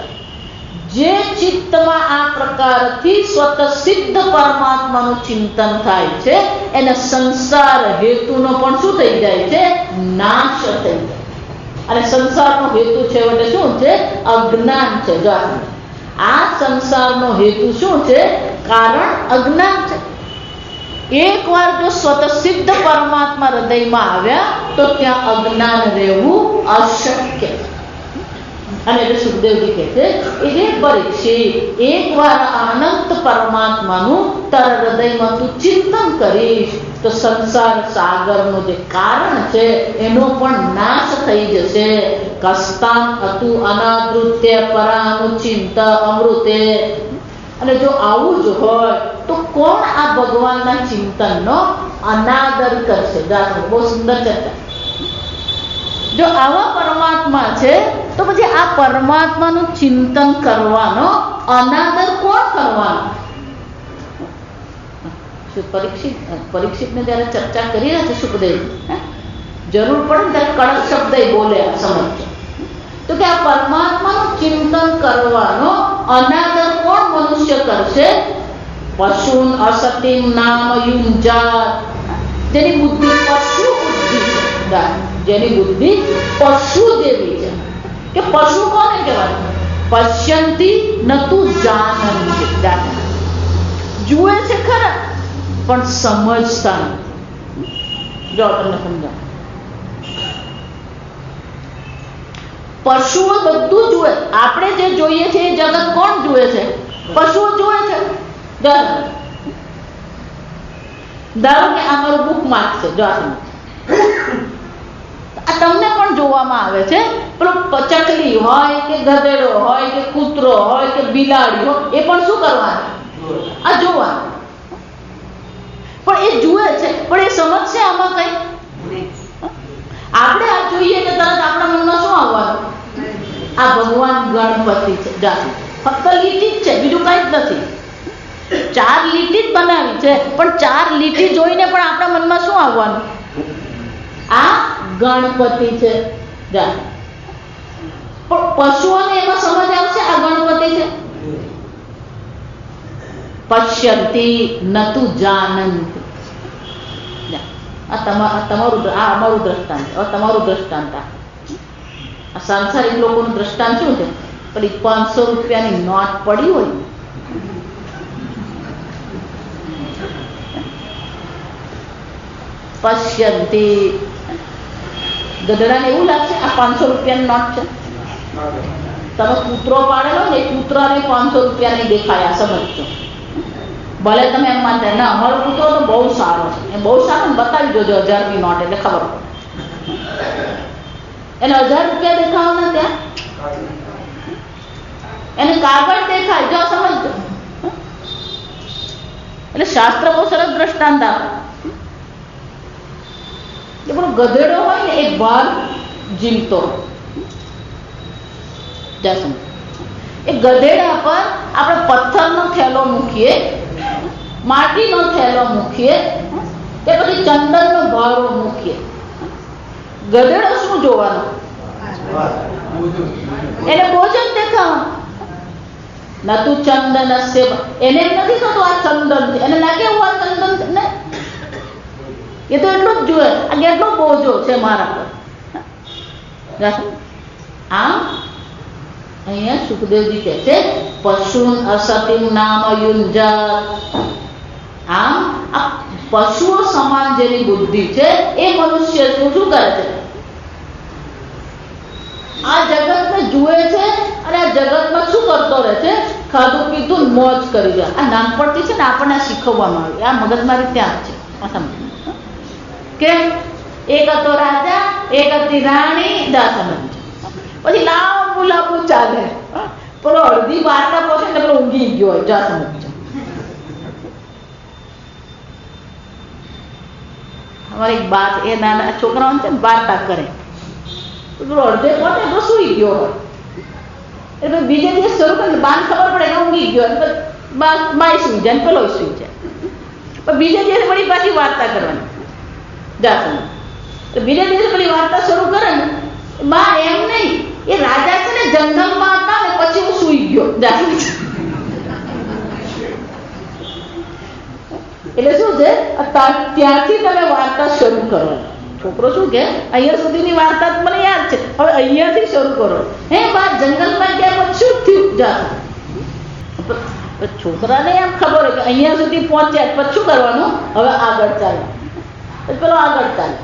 S1: જે ચિત્તમાં આ પ્રકારથી સ્વતઃ સિદ્ધ પરમાત્માનું ચિંતન થાય છે એને સંસાર હેતુનો પણ શું થઈ જાય છે? નાશ થઈ જાય. અને સંસારનો હેતુ છે એટલે શું છે? અજ્ઞાન છે. આ સંસારનો હેતુ શું છે? કારણ અજ્ઞાન છે. એકવાર જો સ્વતઃ સિદ્ધ પરમાત્મા હૃદયમાં આવ્યા તો ત્યાં અજ્ઞાન રહેવું અશક્ય. અને એટલે સુખદેવજી કહે છે એ પરીક્ષિત, એકવાર અનંત પરમાત્માનું તારા હૃદયમાં તું ચિંતન કરીશ તો સંસાર સાગરનું જે કારણ છે એનો પણ નાશ થઈ જશે. કસ્તાન અતુ અનાદૃત્ય પરાનુચિંત અમૃતે. અને જો આવું જ હોય તો કોણ આ ભગવાનના ચિંતનનો અનાદર કરશે? બહુ સુંદર ચર્ચા. જો આવા પરમાત્મા છે તો પછી આ પરમાત્માનું ચિંતન કરવાનો અનાદર કોણ કરવાનો? પરીક્ષિતને જયારે ચર્ચા કરી રહ્યા છે સુખદેવ, જરૂર પડે ત્યારે કડક શબ્દ બોલ્યા સમજજો. તો કે આ પરમાત્માનું ચિંતન કરવાનો અનાદર કોણ મનુષ્ય કરશે? પશુન અસતીમ નામ યુંજાત. જેની બુદ્ધિ પશુ બુદ્ધિ છે, જેની બુદ્ધિ પશુ જેવી છે. કે પશુ કોને કહેવાય? પશ્યંતી નતુ જાનંતી. જુએ છે ખરા પણ સમજતા નથી. જો તમને સમજાવ, પશુઓ બધું જુએ. આપણે જે જોઈએ છે એ જગત કોણ જુએ છે? પશુઓ જુએ છે. ધારો કે આ મારું બુક માર્ક છે. જો આ તમને પણ જોવામાં આવે છે. પેલો ચકલી હોય કે ગધેડો હોય કે કૂતરો હોય કે બિલાડી હોય એ પણ શું કરવાનું? આ જોવાનું. પણ એ જુએ છે પણ એ સમજશે આમાં કઈ? આપણે ભગવાન ગણપતિ છે. જાસુ ફક્ત લીટી જ છે, બીજું કઈ જ નથી. 4 લીટી જ બનાવી છે, પણ 4 લીટી જોઈને પણ આપણા મનમાં શું આવવાનું? આ ગણપતિ છે. પણ પશુઓને એમાં સમજ આવશે આ ગણપતિ છે? પશ્યંતી નતુ જાનંતી. આ અમારું દ્રષ્ટાંત. હવે તમારું દ્રષ્ટાંત. આ સાંસારિક લોકોનું દ્રષ્ટાંત શું છે? પેલી 500 રૂપિયાની નોટ પડી હોય, પશ્યંતી, ગધેડાને એવું લાગશે આ 500 રૂપિયાની નોટ છે. તમે કૂતરો પાડેલો ને, કૂતરાને 500 રૂપિયા નહીં દેખાયા, સમજજો. ભલે તમે એમ માનતા ના અમારો કૂતરો તો બહુ સારો છે, એ બહુ સારો ને બતાવી જોજો 1000ની નોટ એટલે ખબર પડે. એને 1000 રૂપિયા દેખાવાના ત્યાં, એને કાગળ દેખાય, જો સમજજો. એટલે શાસ્ત્ર બહુ સરસ દ્રષ્ટાંત આપે. એ પેલો ગધેડો હોય ને એ ભાગ જીવતો, એ ગધેડા પર આપણે પથ્થરનો થેલો મૂકીએ, માટીનો થેલો મૂકીએ, કે પછી ચંદનનો ભારો મૂકીએ, ગધેડો શું જોવાનો? એને ભોજન દેખાવાનું. નતુ ચંદનસ્ય, એને એમ નથી થતું આ ચંદન છે, એને લાગે હું આ ચંદન છે ને, એ તો એટલું જ જોઈએ આ કેટલો બોજો છે મારા પર. આમ અહીંયા સુખદેવજી કહે છે પશુન અસતિમ નામ યુંજાત. આમ આ પશુઓ સમાન જેની બુદ્ધિ છે એ મનુષ્ય શું કરે છે? આ જગતને જુએ છે અને આ જગતમાં શું કરતો રહે છે? ખાધું પીધું મોજ કરી જાય. આ નાનપણથી છે ને આપણને શીખવવામાં આવે, આ મગજમારી ત્યાં છે. કેમ? એક હતો રાજા, એક હતી રાણી, પછી લાંબુ લાંબુ ચાલે, પેલો અડધી વાર્તા પહોંચે એટલે પેલો ઊંઘી ગયો હોય. જા સમજો. અમારી એક બાત એ નાના છોકરાઓને છે ને વાર્તા કરે, પેલો અડધે પહોંચે તો સુઈ ગયો હોય, એટલે બીજે દિવસ શરૂ કરે બાન ખબર પડે કે ઊંઘી ગયો, બાય સુઈ જાય પેલો સુઈ જાય. પણ બીજે દિવસ વળી પાછી વાર્તા કરવાની. જા સમજો. તો બીજે દિવસ પેલી વાર્તા શરૂ કરે ને, બા એમ નહીં, એ રાજા છે ને જંગલમાં હતા ને પછી હું સુઈ ગયો. એટલે શું છે, ત્યાંથી તમે વાર્તા શરૂ કરો. છોકરો શું કે અહીંયા સુધીની વાર્તા મને યાદ છે, હવે અહીંયાથી શરૂ કરો. હે બા જંગલમાં ગયા પછી શું થયું? જા. છોકરાને એમ ખબર હોય કે અહીંયા સુધી પહોંચ્યા પછી શું કરવાનું? હવે આગળ ચાલો. પેલો આગળ ચાલે,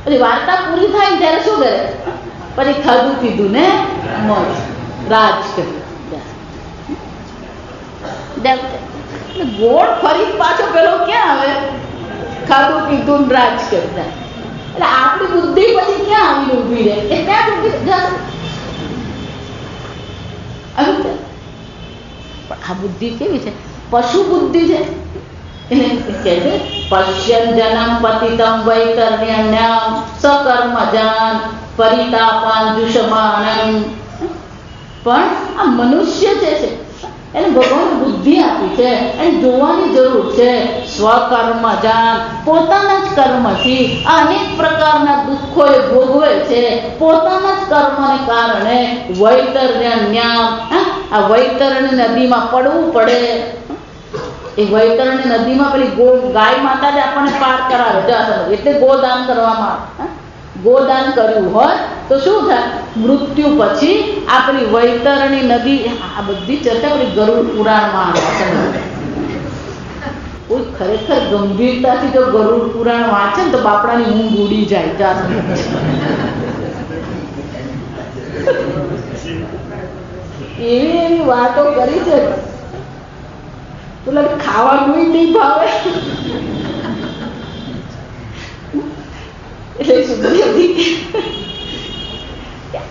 S1: પછી વાર્તા પૂરી થાય ને ત્યારે શું કરે? પછી ખાધું પીધું ને મોજ રાજ કર્યું. ગોળ ફરી પાછો પેલો ક્યાં આવે? ખાધું પીધું રાજ કર્યું. એટલે આપણી બુદ્ધિ પછી ક્યાં આવીને ઊભી રહે? એ ત્યાં જ ઊભી રહે. પણ આ બુદ્ધિ કેવી છે? પશુ બુદ્ધિ છે. પશ્યન જનમ પતિતમ વૈતરણ્યમ સકર્મજાન પરિતાપાન જુષમાનમ. પણ આ મનુષ્ય જે છે એને ભગવાન બુદ્ધિ આપી છે, એને જોવાની જરૂર છે. સ્વકર્મજાન, પોતાના જ કર્મથી અનેક પ્રકારના દુઃખો એ ભોગવે છે, પોતાના જ કર્મને કારણે. વૈતરણ્યમ, આ વૈતરણી નદીમાં પડવું પડે. એ વૈતરણી નદીમાં પેલી ગાય માતા જ આપણને પાર કરાવે, એટલે ગોદાન કરવામાં આવે. ગોદાન કર્યું હોય તો શું થાય? મૃત્યુ પછી આપણી વૈતરણી નદી, આ બધી ચર્ચા પેલી ગરુડ પુરાણમાં આવે. કોઈ ખરેખર ગંભીરતાથી જો ગરુડ પુરાણ વાંચે ને તો બાપડાની ઊંઘ ઉડી જાય. એવી એવી વાતો કરી છે, પેલા ખાવાનું નહીં ભાવે. એટલે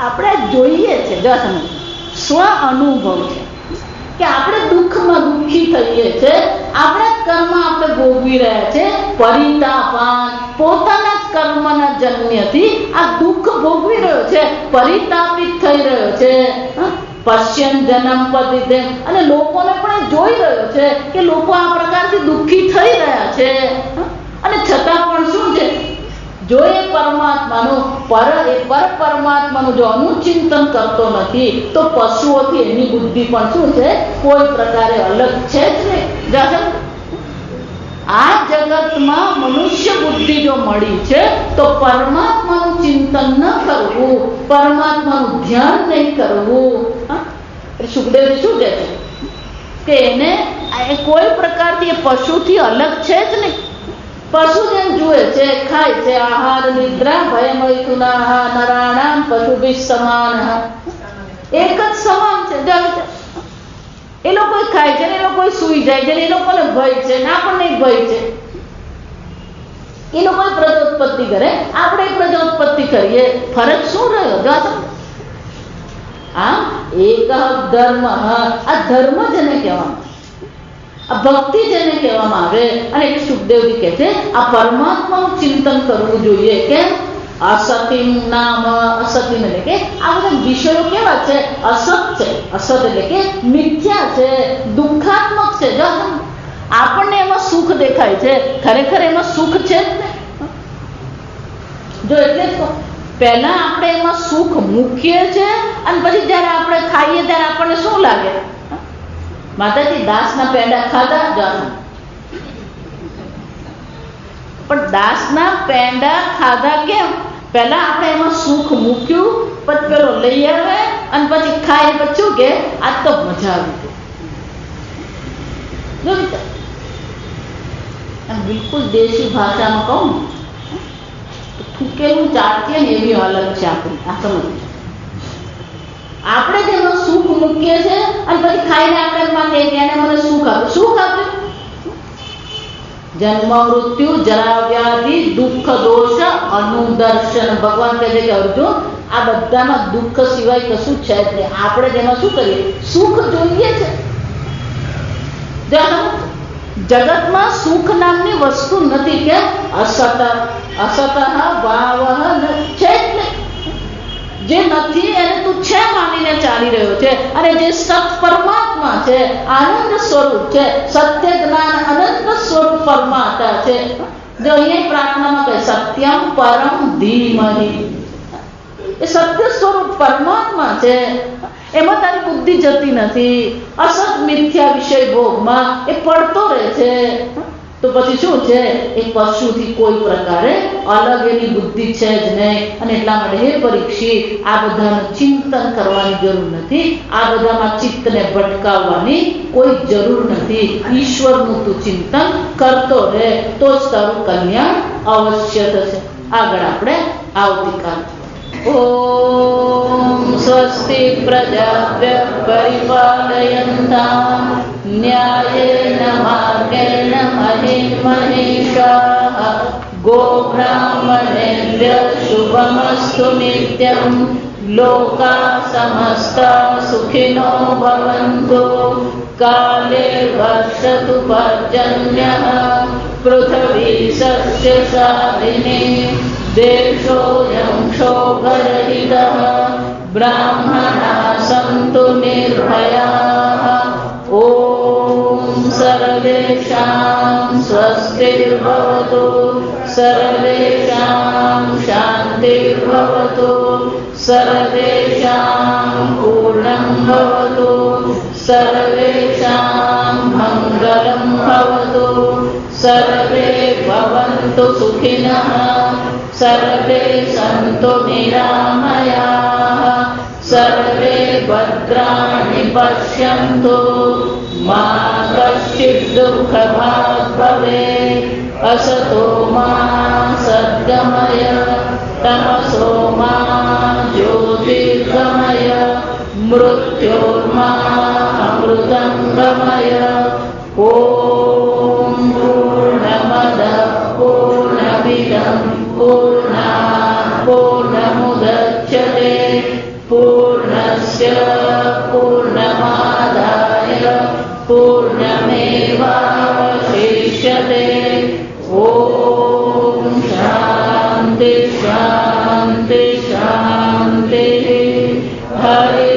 S1: આપણે જોઈએ છે, જો સમજ સ્વ અનુભવ છે કે આપણે દુઃખમાં દુઃખી થઈએ છીએ, આપણા કર્મ આપણે ભોગવી રહ્યા છે. પરિતાપાન, પોતાના જ કર્મના જન્યથી આ દુઃખ ભોગવી રહ્યો છે. પરિતાપિત થઈ રહ્યો છે. પશ્યન જન્મ પતિતે, અને લોકોને પણ જોઈ રહ્યો છે કે લોકો આ પ્રકારથી દુઃખી થઈ રહ્યા છે. અને છતાં પણ શું છે, જો એ પરમાત્માનું પરમાત્માનું જો અનુચિંતન કરતો નથી તો પશુઓથી એની બુદ્ધિ પણ શું છે, કોઈ પ્રકારે અલગ છે જ નહીં. આ જગતમાં મનુષ્ય બુદ્ધિ જો મળી છે તો પરમાત્માનું ચિંતન ન કરવું, પરમાત્માનું ધ્યાન નહીં કરવું. સુખદેવ શું કહે છે કે એને કોઈ પ્રકારથી પશુથી અલગ છે જ નહીં. પશુ જેમ જુએ છે, ખાય છે, આહાર નિદ્રા ભયમૈથુના નરાણામ પશુભિ સમાન, એક જ સમાન છે. એ લોકો ખાય છે ને એ લોકો સૂઈ જાય છે, એ લોકોને ભય છે ને આપણને ભય છે. એ લોકો પ્રજોત્પત્તિ કરે, આપણે પ્રજોત્પત્તિ કરીએ, ફરક શું રહ્યો? એક ધર્મ, આ ધર્મ જેને કહેવામાં, આ ભક્તિ જેને કહેવામાં આવે. અને એટલે સુખદેવજી કહે છે આ પરમાત્માનું ચિંતન કરવું જોઈએ. કેમ? અસતિમ નામ, અસતિમ એટલે કે આ બધા વિષયો કેવા છે? અસત છે. અસત એટલે કે મિથ્યા છે, દુઃખાત્મક છે. જો આપણને એમાં સુખ દેખાય છે, ખરેખર એમાં સુખ છે જ ને. જો એટલે પહેલા આપણે એમાં સુખ મૂકીએ છીએ અને પછી જ્યારે આપણે ખાઈએ ત્યારે આપણને શું લાગે? માતાજી દાસના પેંડા ખાધા, પણ દાસના પેંડા ખાધા કેમ? પહેલા આપણે એમાં સુખ મૂક્યું, પછી પેલો લઈ આવે અને પછી ખાય, પછી શું કે આ તો મજા આવી ગઈ. બિલકુલ દેશી ભાષામાં કહું તો થૂકેલું ચાટીએ ને એવી હાલત છે આપણી. આ સમજ, આપણે જેમાં સુખ મૂકીએ છીએ અને પછી ખાઈને આપણે માટે એને મને સુખ આપ્યું. સુખ આપ્યું? જન્મ મૃત્યુ જરા વ્યાધિ દુઃખ દોષ અનુદર્શન. ભગવાન કહે છે કે અર્જુન, આ બધામાં દુઃખ સિવાય કશું છે જ નહીં. આપણે જેમાં શું કરીએ? સુખ જોઈએ છે. જગતમાં સુખ નામની વસ્તુ નથી. કે અસત ભાવ છે જ નહીં. જે નથી એને તું છે માનીને ચાલી રહ્યો છે. અને જે સત પરમાત્મા છે, આનંદ સ્વરૂપ છે, સત્ય જ્ઞાન અનંત સ્વરૂપ પરમાત્મા છે. જો અહીંયા પ્રાર્થનામાં કહે સત્યમ પરમ ધીમહિ, એ સત્ય સ્વરૂપ પરમાત્મા છે. એમાં તારી બુદ્ધિ જતી નથી. અસત મિથ્યા વિષય ભોગમાં એ પડતો રહે છે. તો પછી શું છે? એ પશુથી કોઈ પ્રકારે અલગ એની બુદ્ધિ છે જ નહીં. અને એટલા માટે હે પરીક્ષિત, આ બધાનું ચિંતન કરવાની જરૂર નથી. આ બધામાં ચિત્તને ભટકાવવાની કોઈ જરૂર નથી. ઈશ્વરનું તું ચિંતન કરતો રહે તો જ તારું કલ્યાણ અવશ્ય થશે. આગળ આપણે આવતીકાલ. ઓમ સ્વસ્તિ પ્રજાભ્ય પરિપાલયન્તામ ન્યાયેન માર્ગેણ મહિં મહિષાઃ ગોબ્રાહ્મણેભ્ય શુભમસ્તુ નિત્યં લોકા સમસ્તા સુખિનો ભવન્તુ કાલે વર્ષતુ પર્જન્યઃ પૃથ્વી સસ્ય શાલિની દેશોऽયં ક્ષોભરહિતઃ બ્રાહ્મણા સन्तુ નિર્ભયાઃ. ઓમ સર્વેષાં સ્વસ્તિર્ભવતુ સર્વેષાં શાન્તિર્ભવતુ સર્વેષાં પૂર્ણં ભવતુ સર્વેષાં મङ्गलं ભવતુ સર્વે ભવन्तु સુખિનઃ સર્વે સन्तુ નિરામયાઃ સર્વે ભદ્રાણિ પશ્યन्तુ મા કશ્ચિत् દુઃખભાગ્ ભવેत्. અસતો મા સદ્ગમય તમસો મા જ્યોતિર્ગમય મૃત્યોર્મા અમૃतं ગમય. ઓમ પૂર્ણમદઃ પૂર્ણમિદં પૂર્ણાत् પૂર્ણમુદચ્યતે પૂર્ણસ્ય પૂર્ણમાદાય પૂર્ણમેવાવશિષ્યતે. ઓમ શાંતિ શાંતિ શાંતિ. કરે